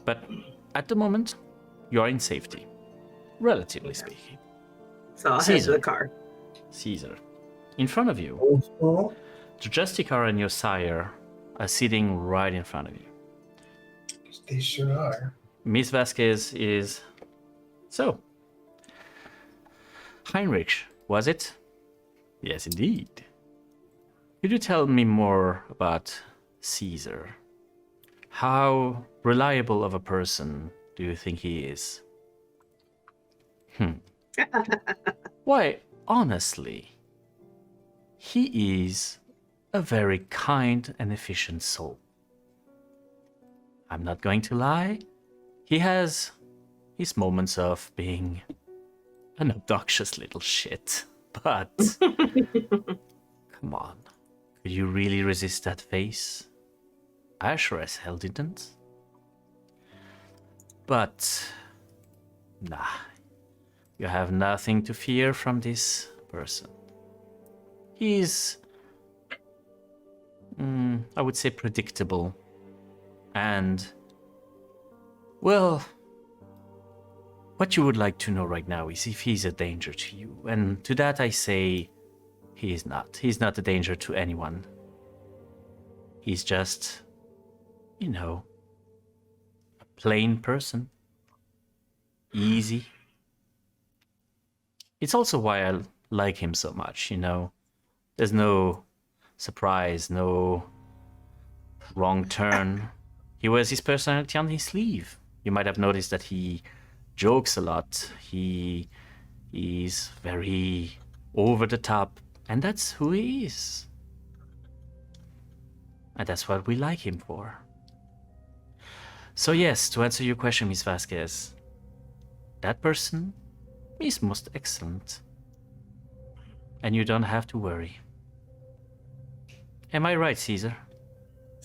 But at the moment, you are in safety, relatively speaking. So I'll head to Caesar. the car. Caesar, in front of you, Oh, the Justicar and your sire are sitting right in front of you. they sure are. Miss Vasquez is... So, Heinrich, was it? Yes, indeed. Could you tell me more about Caesar? How reliable of a person do you think he is? Why, honestly, he is a very kind and efficient soul. I'm not going to lie. He has his moments of being an obnoxious little shit. But, come on. Could you really resist that face? I sure as hell didn't. But, nah. You have nothing to fear from this person. He's, I would say, predictable. And, well, what you would like to know right now is if he's a danger to you. And to that I say, he is not. He's not a danger to anyone. He's just, a plain person. Easy. It's also why I like him so much, There's no surprise, no wrong turn. He wears his personality on his sleeve. You might have noticed that he jokes a lot. He is very over the top, and that's who he is. And that's what we like him for. So yes, to answer your question, Miss Vasquez, that person is most excellent. And you don't have to worry. Am I right, Caesar?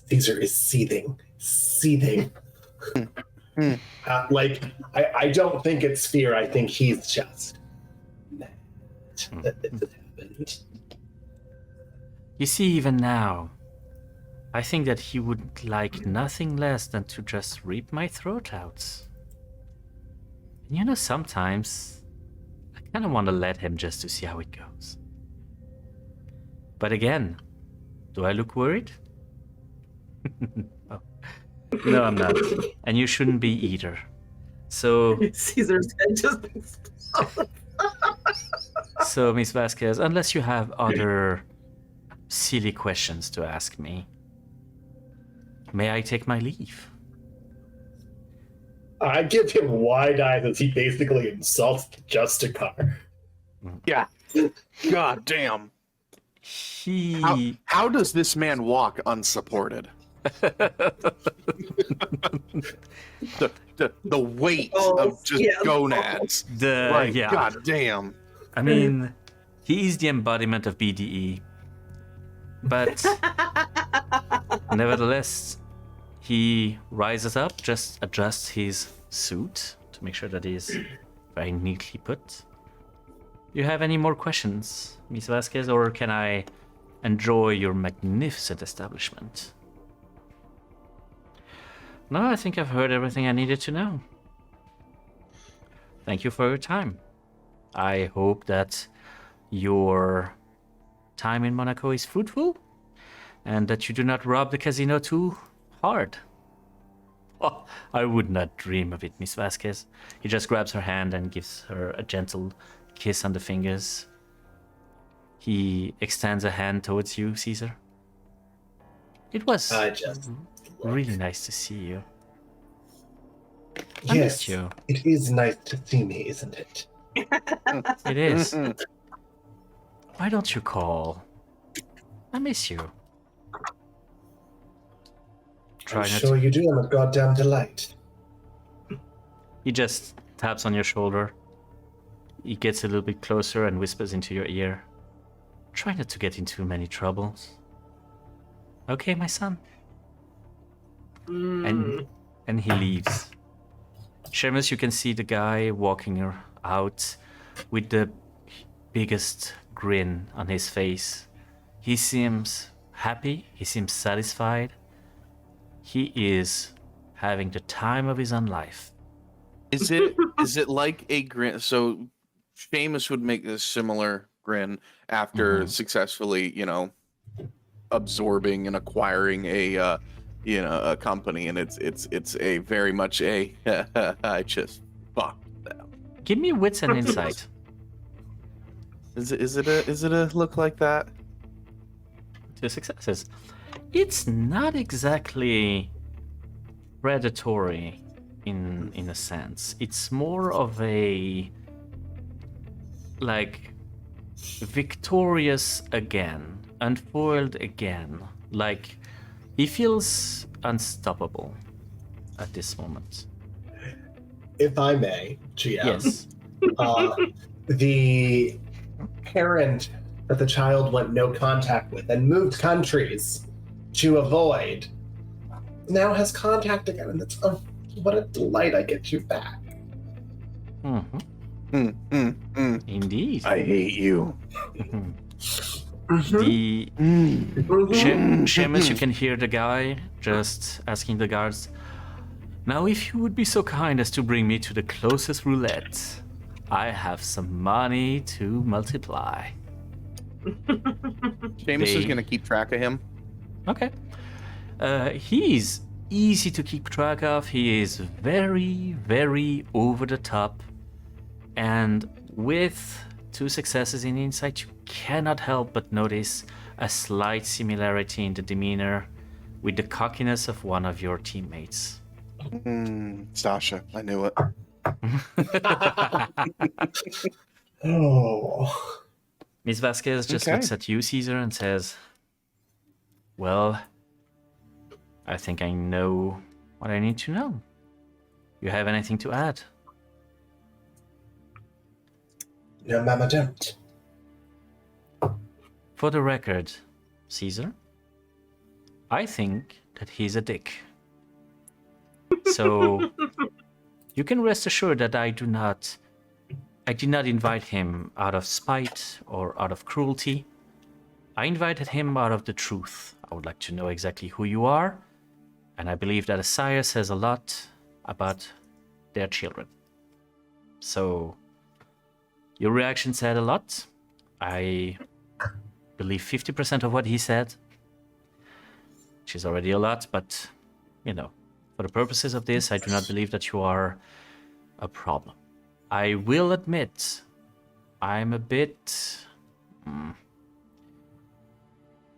Caesar is seething. I don't think it's fear. I think he's just mad that this has happened. You see, even now, I think that he would like nothing less than to just rip my throat out. And sometimes I kind of want to let him just to see how it goes. But again, do I look worried? Oh. No, I'm not. And you shouldn't be either. So, Caesar's head just exploded. so Miss Vasquez, unless you have other silly questions to ask me, may I take my leave? I give him wide eyes as he basically insults the Justicar. Yeah. God damn. He... How does this man walk unsupported? the weight of just gonads. God damn. I mean, he is the embodiment of BDE. But nevertheless, he rises up, just adjusts his suit to make sure that he is very neatly put. Do you have any more questions, Miss Vasquez, or can I enjoy your magnificent establishment? No, I think I've heard everything I needed to know. Thank you for your time. I hope that your time in Monaco is fruitful and that you do not rob the casino too hard. Oh, I would not dream of it, Miss Vasquez. He just grabs her hand and gives her a gentle kiss on the fingers. He extends a hand towards you, Caesar. It was really nice to see you. I missed Yes, you. it is nice to see me, isn't it? It is. Why don't you call? I miss you. I'm sure you do. I'm a goddamn delight. He just taps on your shoulder. He gets a little bit closer and whispers into your ear. Try not to get into many troubles. Okay, my son. And he leaves. Seamus, you can see the guy walking out with the biggest grin on his face. He seems happy. He seems satisfied. He is having the time of his own life. Is it like a grin? So Seamus would make a similar grin after successfully, absorbing and acquiring a company, and it's a very much a I just fucked them. Give me wits and insight. Is it a look like that? 2 successes. It's not exactly predatory in a sense. It's more of a like victorious again, unfoiled again. Like he feels unstoppable at this moment. If I may, GM. Yes. The parent that the child went no contact with and moved countries to avoid now has contact again, and it's what a delight I get you back. Indeed. I hate you. The Seamus, you can hear the guy just asking the guards, now if you would be so kind as to bring me to the closest roulette, I have some money to multiply. Seamus is going to keep track of him. Okay. He's easy to keep track of. He is very, very over the top. And with 2 successes in insight, you cannot help but notice a slight similarity in the demeanor with the cockiness of one of your teammates. Sasha, I knew it. Oh. Ms. Vasquez just looks at you, Caesar, and says, well, I think I know what I need to know. You have anything to add? No, ma'am, I don't. For the record, Caesar, I think that he's a dick. So you can rest assured that I did not invite him out of spite or out of cruelty. I invited him out of the truth. I would like to know exactly who you are, and I believe that a sire says a lot about their children. So your reaction said a lot. I believe 50% of what he said, which is already a lot, but, for the purposes of this, I do not believe that you are a problem. I will admit, I'm a bit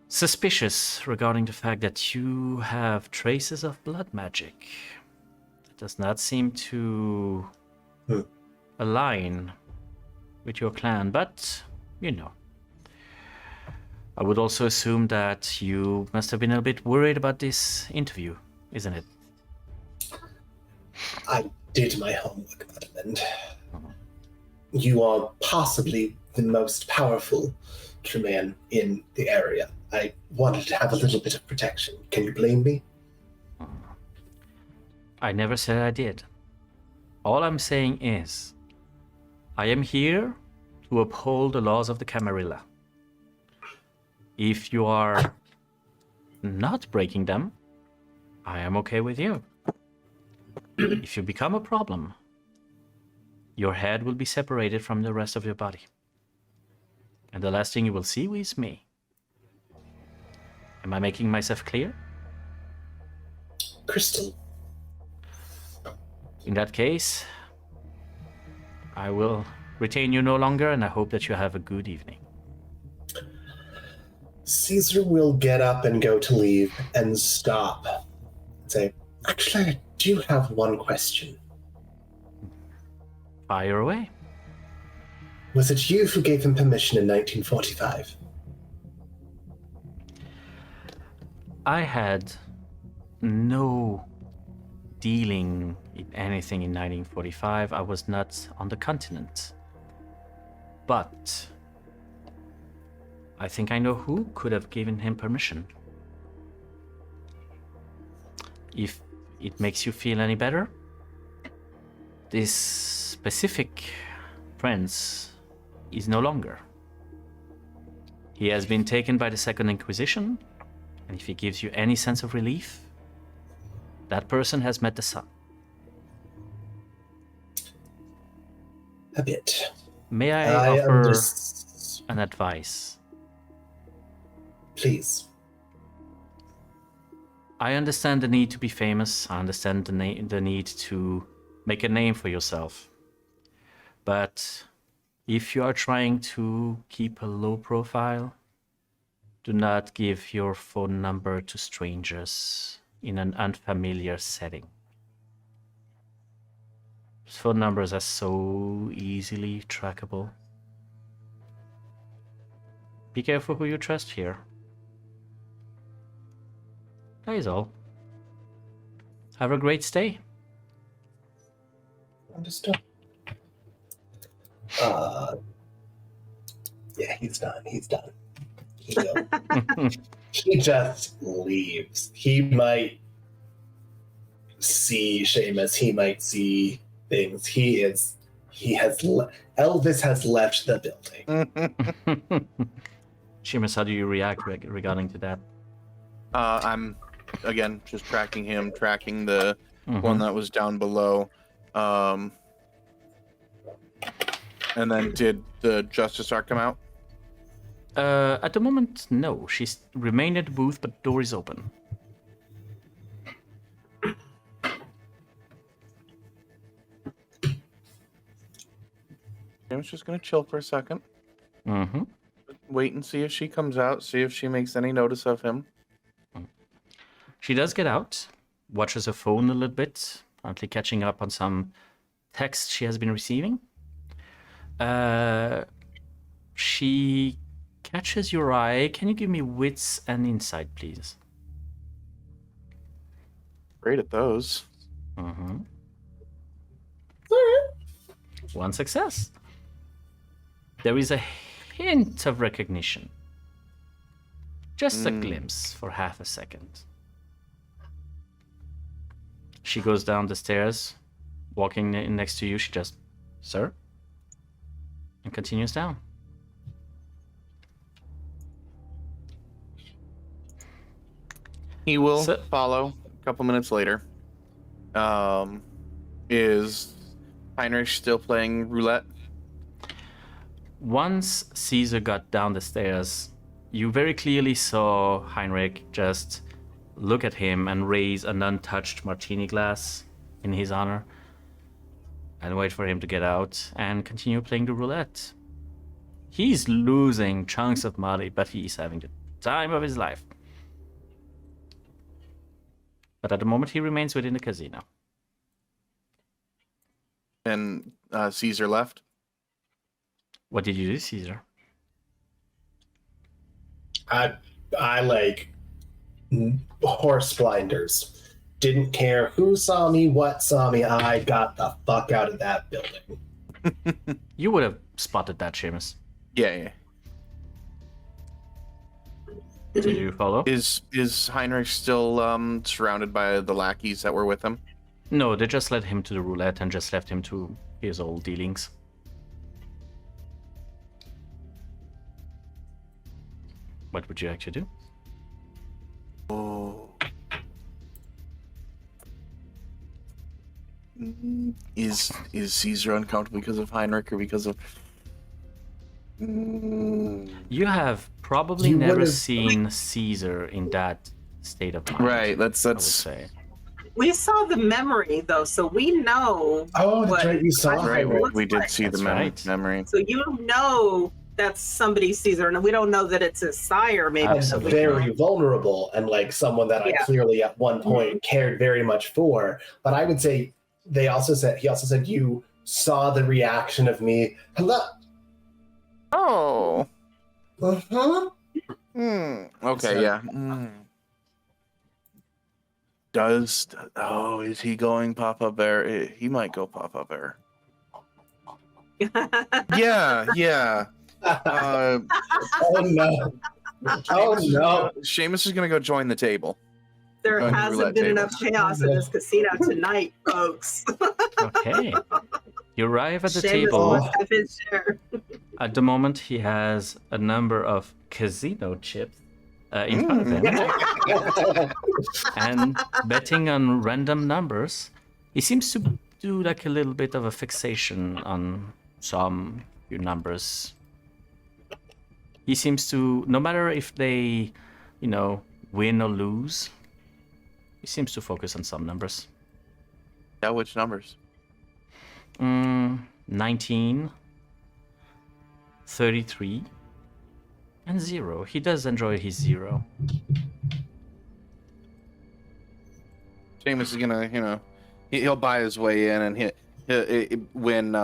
suspicious regarding the fact that you have traces of blood magic. It does not seem to align with your clan, but, I would also assume that you must have been a bit worried about this interview, isn't it? I did my homework, Madeleine. You are possibly the most powerful Tremaine in the area. I wanted to have a little bit of protection. Can you blame me? I never said I did. All I'm saying is, I am here to uphold the laws of the Camarilla. If you are not breaking them, I am okay with you. If you become a problem, your head will be separated from the rest of your body. And the last thing you will see is me. Am I making myself clear? Crystal. In that case, I will retain you no longer, and I hope that you have a good evening. Caesar will get up and go to leave and stop. Say, actually, I do have one question. Fire away. Was it you who gave him permission in 1945? I had no dealing in anything in 1945. I was not on the continent. But I think I know who could have given him permission. If it makes you feel any better, this specific prince is no longer. He has been taken by the Second Inquisition, and if he gives you any sense of relief, that person has met the sun. A bit. May I offer understand. an advice? Please. I understand the need to be famous. I understand the need to make a name for yourself. But if you are trying to keep a low profile, do not give your phone number to strangers in an unfamiliar setting. Phone numbers are so easily trackable. Be careful who you trust here. That is all. Have a great stay. Understood. Yeah, he's done. He's done. He just leaves. He might see Seamus. He might see things. Elvis has left the building. Seamus, how do you react regarding to that? I'm again just tracking him, tracking the one that was down below. And then did the Justice Arc come out? At the moment, no. She's remained at the booth, but the door is open. I'm just gonna chill for a second. Mm-hmm. Wait and see if she comes out. See if she makes any notice of him. She does get out, watches her phone a little bit, apparently catching up on some text she has been receiving. She catches your eye. Can you give me wits and insight, please? Great at those. Mm-hmm. One success. There is a hint of recognition. Just a glimpse for half a second. She goes down the stairs, walking in next to you. She just, sir? And continues down. He will follow a couple minutes later. Is Heinrich still playing roulette? Once Caesar got down the stairs, you very clearly saw Heinrich just look at him and raise an untouched martini glass in his honor and wait for him to get out and continue playing the roulette. He's losing chunks of money, but he's having the time of his life. But at the moment, he remains within the casino. And Caesar left? What did you do, Caesar? I like horse blinders. Didn't care who saw me, what saw me. I got the fuck out of that building. You would have spotted that, Seamus. Yeah. Did you follow? Is Heinrich still surrounded by the lackeys that were with him? No, they just led him to the roulette and just left him to his old dealings. What would you actually do? Oh. Is Caesar uncomfortable because of Heinrich or because of... You have probably never seen Caesar in that state of mind. Right, I would that's say. We saw the memory though, so we know. Oh, that's right. You saw right. Heinrich. We did see That's the right. memory. So you know that's somebody's Caesar, and we don't know that it's his sire. Maybe Absolutely. Very vulnerable and like someone that I clearly at one point cared very much for. But I would say he also said you saw the reaction of me. Hello. Oh. Uh-huh. Okay, yeah. Is he going Papa Bear? He might go Papa Bear. Yeah. Oh no. Oh no. Seamus is gonna go join the table. There Roulette hasn't been table. enough chaos in this casino tonight, folks. Okay. You arrive at the Seamus table. must have his share. At the moment, he has a number of casino chips in front of him, and betting on random numbers. He seems to do like a little bit of a fixation on some few numbers. He seems to, no matter if they, win or lose, he seems to focus on some numbers. Yeah, which numbers? 19, 33, and 0. He does enjoy his 0. Seamus is gonna, he'll buy his way in, and when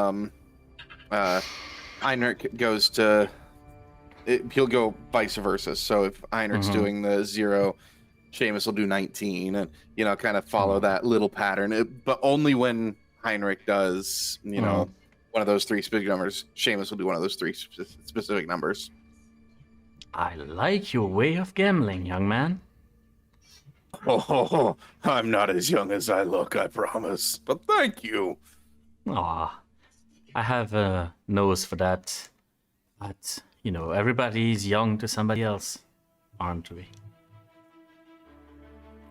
Heinrich goes to, he'll go vice versa. So if Heinrich's doing the 0, Seamus will do 19, and kind of follow that little pattern. But only when Heinrich does, one of those 3 specific numbers, Seamus will do one of those 3 specific numbers. I like your way of gambling, young man. Oh, I'm not as young as I look, I promise. But thank you. Aw, I have a nose for that. But, everybody's young to somebody else, aren't we?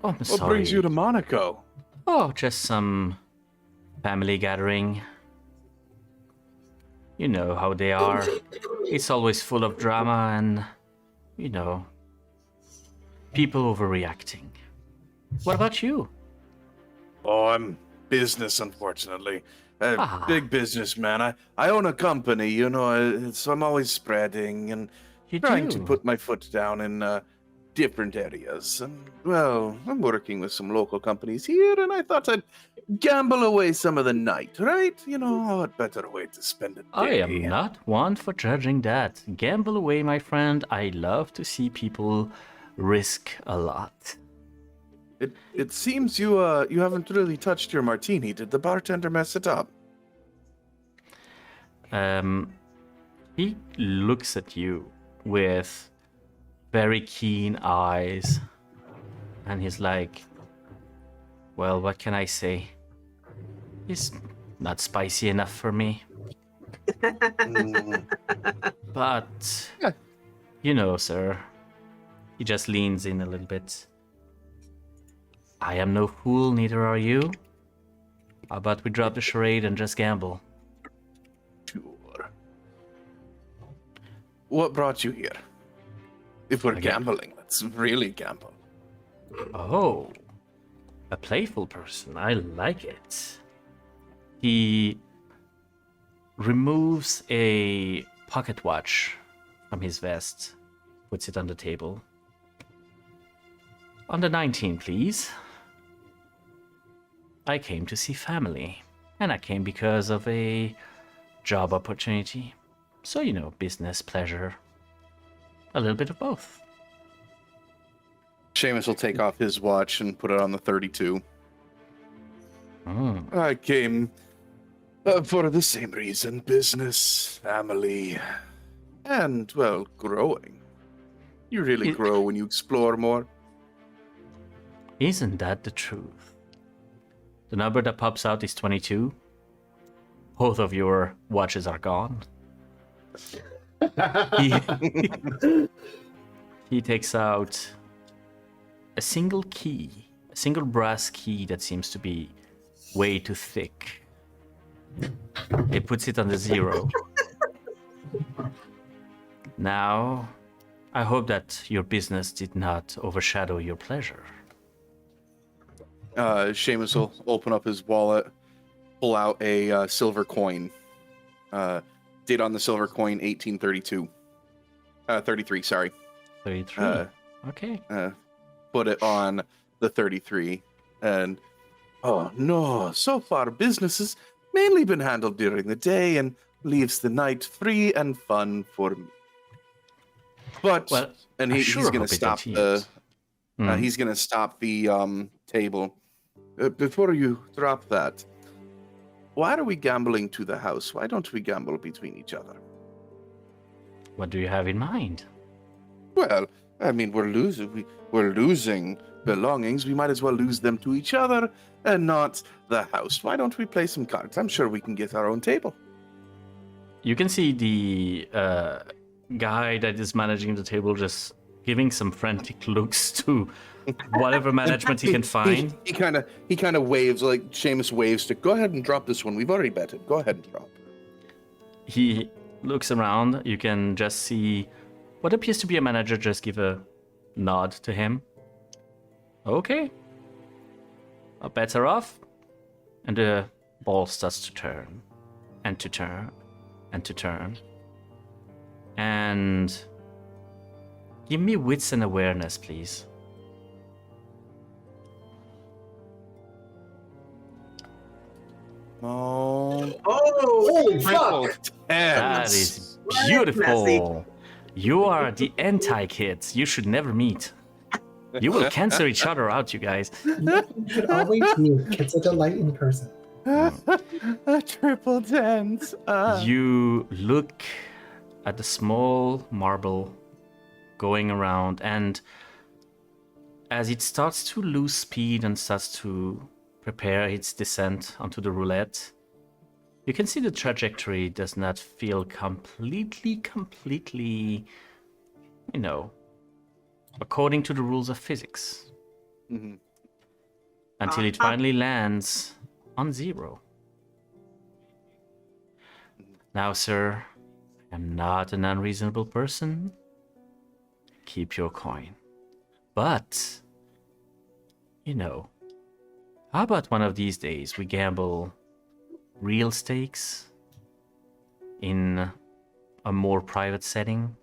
Oh, I'm sorry. What brings you to Monaco? Oh, just some family gathering. You know how they are. It's always full of drama and, people overreacting. What about you? Oh, I'm business, unfortunately. Big businessman. I own a company, so I'm always spreading and You trying do? to put my foot down in different areas. And, well, I'm working with some local companies here, and I thought I'd gamble away some of the night, right? What better way to spend a day? I am not one for judging that. Gamble away, my friend. I love to see people risk a lot. It seems you haven't really touched your martini. Did the bartender mess it up? He looks at you with very keen eyes, and he's like, well, what can I say? It's not spicy enough for me. But, sir, he just leans in a little bit. I am no fool, neither are you. How about we drop the charade and just gamble? Sure. What brought you here? If we're gambling, let's really gamble. Oh, a playful person. I like it. He removes a pocket watch from his vest, puts it on the table. On the 19, please. I came to see family, and I came because of a job opportunity. So, business, pleasure, a little bit of both. Seamus will take off his watch and put it on the 32. I came for the same reason. Business, family, and, well, growing. You really grow when you explore more. Isn't that the truth? The number that pops out is 22. Both of your watches are gone. He takes out a single key, a single brass key that seems to be way too thick. He puts it on the 0. Now, I hope that your business did not overshadow your pleasure. Seamus will open up his wallet, pull out a silver coin. Date on the silver coin 1832. 33, sorry. 33. Okay. Put it on the 33. And, oh no, so far business has mainly been handled during the day and leaves the night free and fun for me. But, Well, and he's going to stop the... he's going to stop the table. Before you drop that, why are we gambling to the house? Why don't we gamble between each other? What do you have in mind? Well, I mean, we're losing belongings. We might as well lose them to each other and not the house. Why don't we play some cards? I'm sure we can get our own table. You can see the guy that is managing the table just giving some frantic looks to whatever management he can find. He kind of waves, like Seamus waves to, go ahead and drop this one. We've already betted. Go ahead and drop. He looks around. You can just see what appears to be a manager just give a nod to him. Okay. Our bets are off. And the ball starts to turn. And to turn. And to turn. And give me wits and awareness, please. Oh, Holy triple fuck! That tens. is Messy. beautiful. You are the anti-kids. You should never meet. You will cancel each other out, you guys. You should always meet. It's a delight in person. A triple tens. You look at the small marble going around, and as it starts to lose speed and starts to prepare its descent onto the roulette, you can see the trajectory does not feel completely, according to the rules of physics. Mhm. Until it finally lands on 0. Now, sir, I am not an unreasonable person. Keep your coin. But, how about one of these days we gamble real stakes in a more private setting?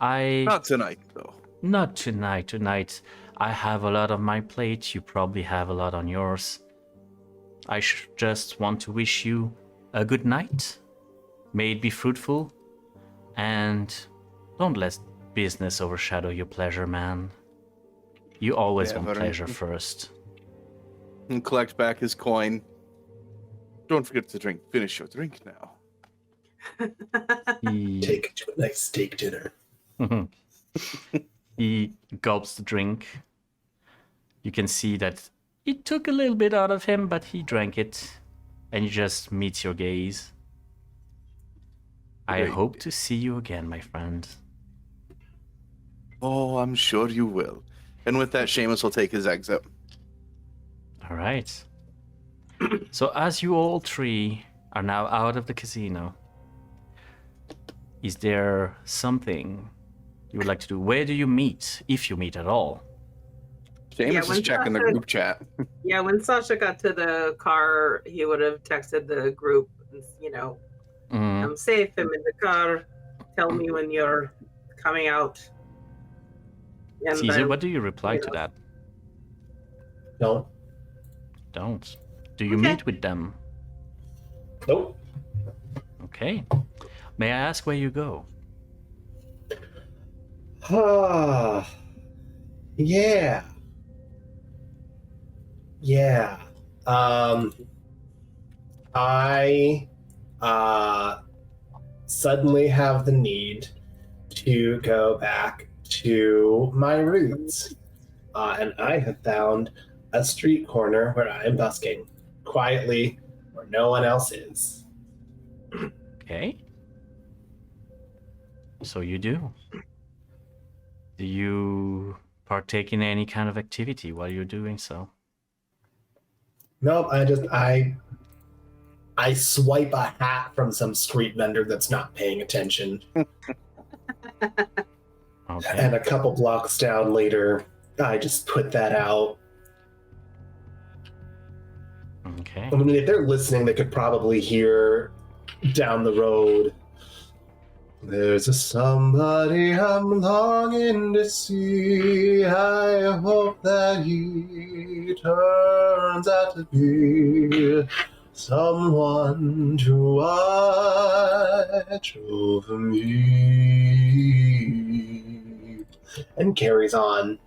Not tonight, though. Not tonight. Tonight, I have a lot on my plate. You probably have a lot on yours. I just want to wish you a good night. May it be fruitful. And don't let business overshadow your pleasure, man. You always want Never. pleasure first. And collect back his coin. Don't forget to drink. Finish your drink now. He, Take it to a nice steak dinner. he gulps the drink. You can see that it took a little bit out of him, but he drank it. And he just meets your gaze. I Great. hope to see you again, my friend. Oh, I'm sure you will. And with that, Seamus will take his exit. All right. So as you all three are now out of the casino, is there something you would like to do? Where do you meet, if you meet at all? Seamus when is checking the Sasha- group chat. Yeah, when Sasha got to the car, he would have texted the group, Mm, I'm safe, I'm in the car. Tell me when you're coming out. And Caesar, then- what do you reply to yeah. that? Don't. Don't. Do you Okay. meet with them? Nope. Okay. May I ask where you go? Yeah. Yeah. I suddenly have the need to go back to my roots. And I have found a street corner where I am busking quietly where no one else is. Okay. So you do. Do you partake in any kind of activity while you're doing so? Nope, I swipe a hat from some street vendor that's not paying attention. Okay. And a couple blocks down later, I just put that out. Okay. I mean, if they're listening, they could probably hear down the road. There's a somebody I'm longing to see. I hope that he turns out to be someone to watch over me. And carries on.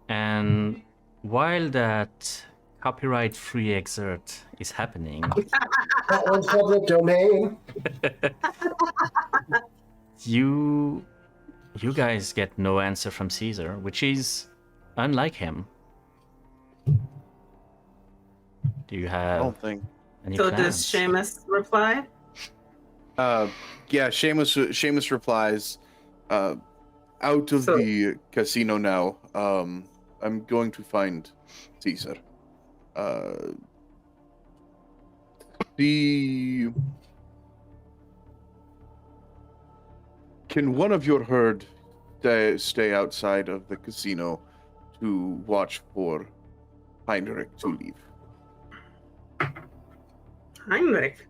And while that copyright-free excerpt is happening, That one's public domain. you guys get no answer from Caesar, which is unlike him. Do you I have don't think. any So plans? does Seamus reply? Yeah, Seamus replies, out of So- the casino now. I'm going to find Caesar. Can one of your herd stay outside of the casino to watch for Heinrich to leave? Heinrich.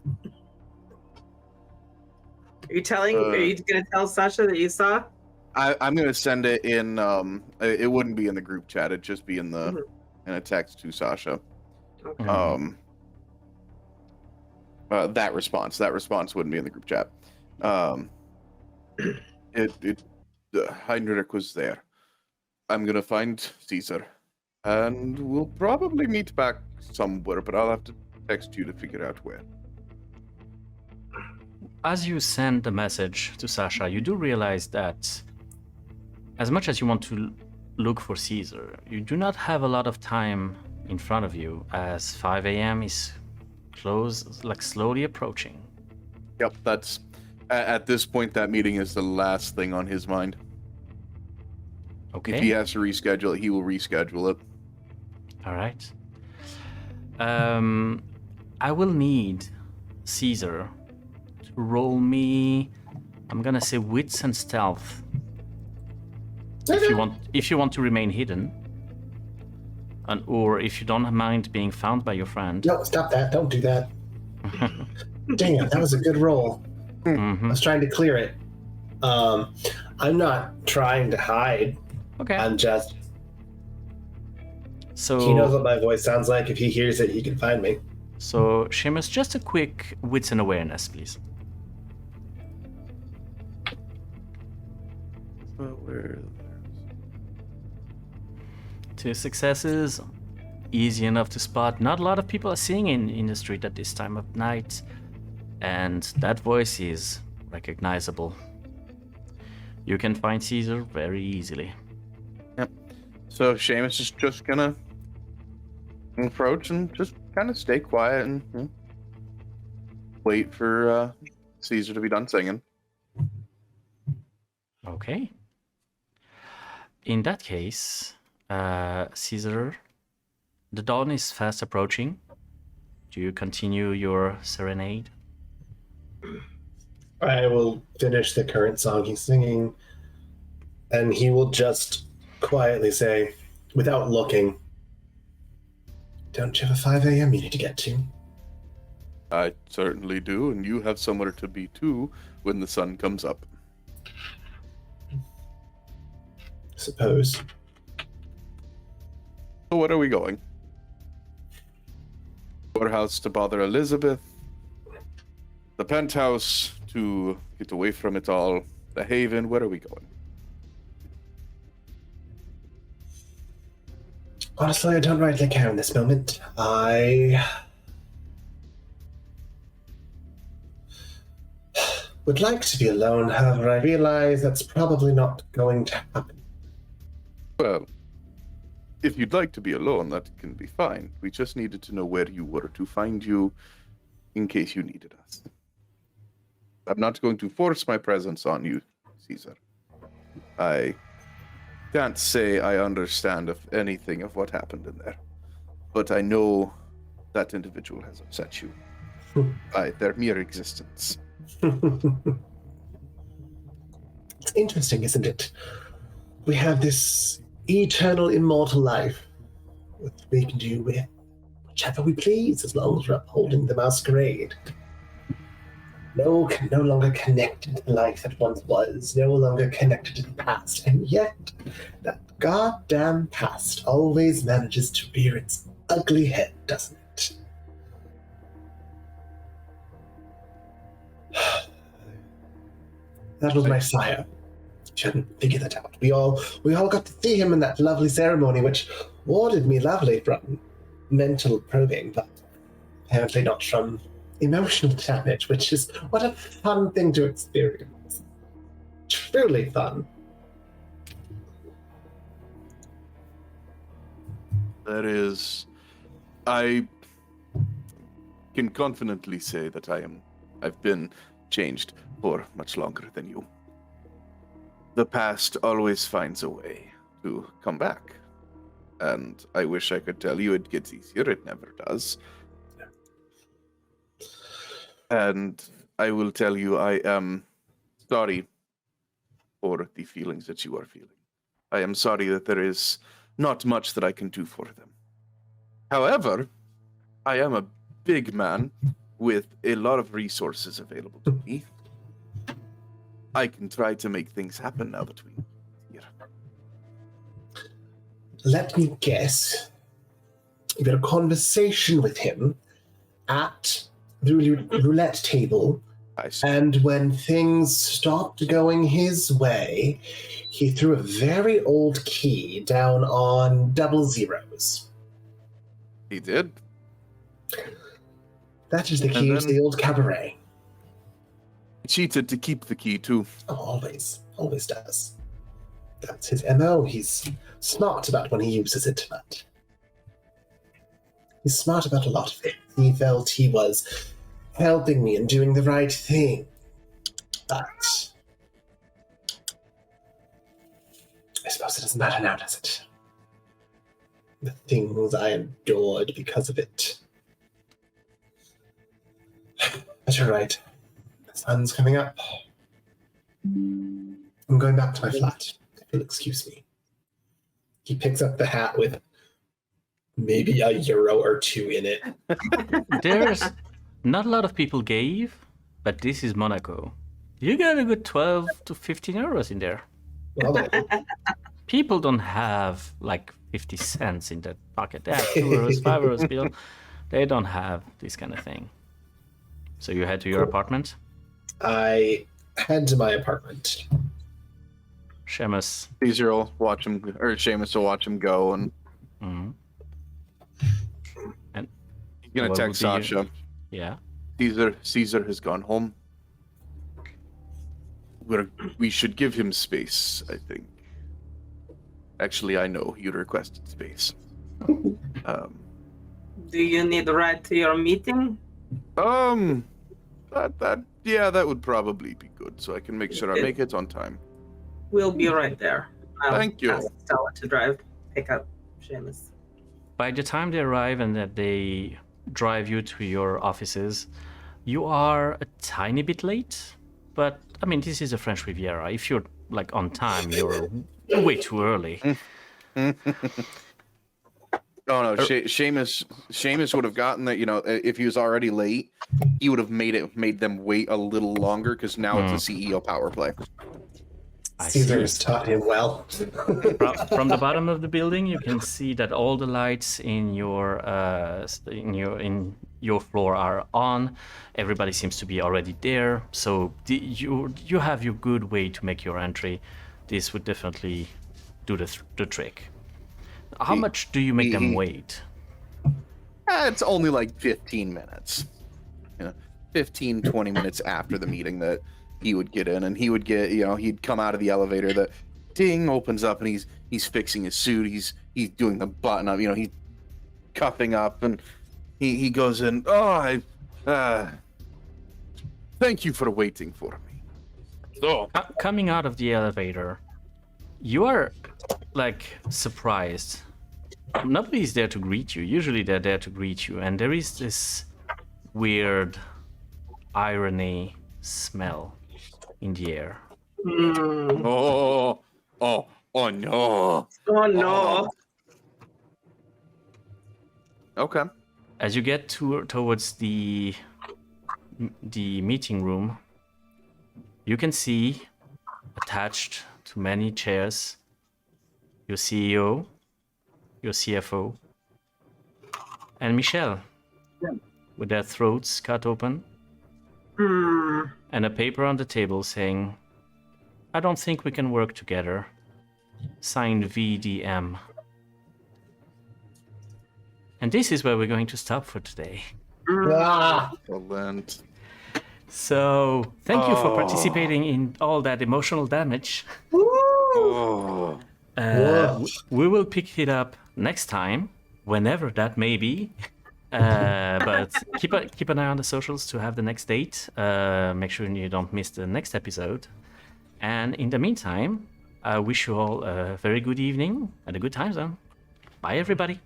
Are you telling? Are you gonna tell Sasha that you saw? I'm gonna send it in. It wouldn't be in the group chat. It'd just be in the in a text to Sasha. Okay. That response wouldn't be in the group chat. Heinrich was there. I'm gonna find Caesar, and we'll probably meet back somewhere. But I'll have to text you to figure out where. As you send the message to Sasha, you do realize that as much as you want to look for Caesar, you do not have a lot of time in front of you as 5 a.m. is slowly approaching. Yep, that's at this point. That meeting is the last thing on his mind. Okay. If he has to reschedule it, he will reschedule it. All right. I will need Caesar to roll me. I'm gonna say wits and stealth. If you want to remain hidden, or if you don't mind being found by your friend. No, stop that. Don't do that. Damn, that was a good roll. I was trying to clear it. I'm not trying to hide. Okay. I'm just. So He knows what my voice sounds like. If he hears it, he can find me. So Seamus, just a quick wits and awareness, please. Where? 2 successes, easy enough to spot. Not a lot of people are seeing in the street at this time of night, and that voice is recognizable. You can find Caesar very easily. Yep. So Seamus is just gonna approach and just kind of stay quiet and wait for Caesar to be done singing. Okay. In that case, Caesar, the dawn is fast approaching. Do you continue your serenade? I will finish the current song he's singing, and he will just quietly say, without looking, "Don't you have a 5 a.m. you need to get to?" I certainly do, and you have somewhere to be too when the sun comes up. Suppose. So where are we going? Warehouse to bother Elizabeth. The penthouse to get away from it all. The Haven, where are we going? Honestly, I don't rightly care in this moment. I would like to be alone, however, I realize that's probably not going to happen. Well, if you'd like to be alone, that can be fine. We just needed to know where you were to find you in case you needed us. I'm not going to force my presence on you, Caesar. I can't say I understand of anything of what happened in there, but I know that individual has upset you by their mere existence. It's interesting, isn't it? We have this eternal, immortal life, which we can do with whichever we please, as long as we're upholding the Masquerade. No longer connected to the life that once was, no longer connected to the past, and yet that goddamn past always manages to rear its ugly head, doesn't it? That was my sire. Shouldn't figure that out. We all got to see him in that lovely ceremony, which warded me lovely from mental probing, but apparently not from emotional damage, which is what a fun thing to experience. Truly fun. That is, I can confidently say that I've been changed for much longer than you. The past always finds a way to come back. And I wish I could tell you it gets easier. It never does. And I will tell you, I am sorry for the feelings that you are feeling. I am sorry that there is not much that I can do for them. However, I am a big man with a lot of resources available to me. I can try to make things happen now that we're here. Let me guess. You had a conversation with him at the roulette table, I see. and when things stopped going his way, he threw a very old key down on double zeros. He did. That is the key And to then- the old cabaret. He cheated to keep the key, too. Oh, always does. That's his MO. He's smart about when he uses it, but he's smart about a lot of things. He felt he was helping me and doing the right thing, but I suppose it doesn't matter now, does it? The things I adored because of it. But you're right. The sun's coming up. I'm going back to my flat, if you'll excuse me. He picks up the hat with maybe €1 or 2 in it. There's not a lot of people gave, but this is Monaco. You got a good 12 to 15 euros in there. Well, People don't have like 50 cents in their pocket. They have 2 euros, 5 euros bill. They don't have this kind of thing. So you head to your apartment. I head to my apartment. Seamus. Caesar will watch him, or Seamus will watch him go, and Mhm. And he's gonna what text would be Sasha. yeah. Caesar has gone home. We should give him space, I think. Actually, I know you requested space. Do you need a ride to your meeting? That would probably be good, so I can make sure I make it on time. We'll be right there. I'll Thank you. ask Stella to drive, pick up Seamus. By the time they arrive and that they drive you to your offices, you are a tiny bit late. But I mean, this is a French Riviera. If you're like on time, you're way too early. Oh no, Seamus would have gotten that. You know, if he was already late, he would have made them wait a little longer because now it's a CEO power play. I Caesar see. has taught him well. From the bottom of the building, you can see that all the lights in your floor are on. Everybody seems to be already there, so you have your good way to make your entry. This would definitely do the trick. How much do you make them wait? It's only like 15 minutes. 15, 20 minutes after the meeting that he would get in, and he would get, he'd come out of the elevator, the ding opens up, and he's fixing his suit, he's doing the button up, he's cuffing up, and he goes in, thank you for waiting for me. So, Coming out of the elevator, you are like surprised. Nobody's there to greet you. Usually they're there to greet you, and there is this weird irony smell in the air. Mm. oh no. Oh no. Okay. As you get towards the meeting room, you can see attached to many chairs your CEO, your CFO, and Michelle, with their throats cut open, Mm. and a paper on the table saying, I don't think we can work together. Signed VDM. And this is where we're going to stop for today. Ah, Excellent. So, thank you for participating in all that emotional damage. Oh. We will pick it up next time, whenever that may be. But keep an eye on the socials to have the next date. Make sure you don't miss the next episode. And in the meantime, I wish you all a very good evening and a good time zone. Bye, everybody.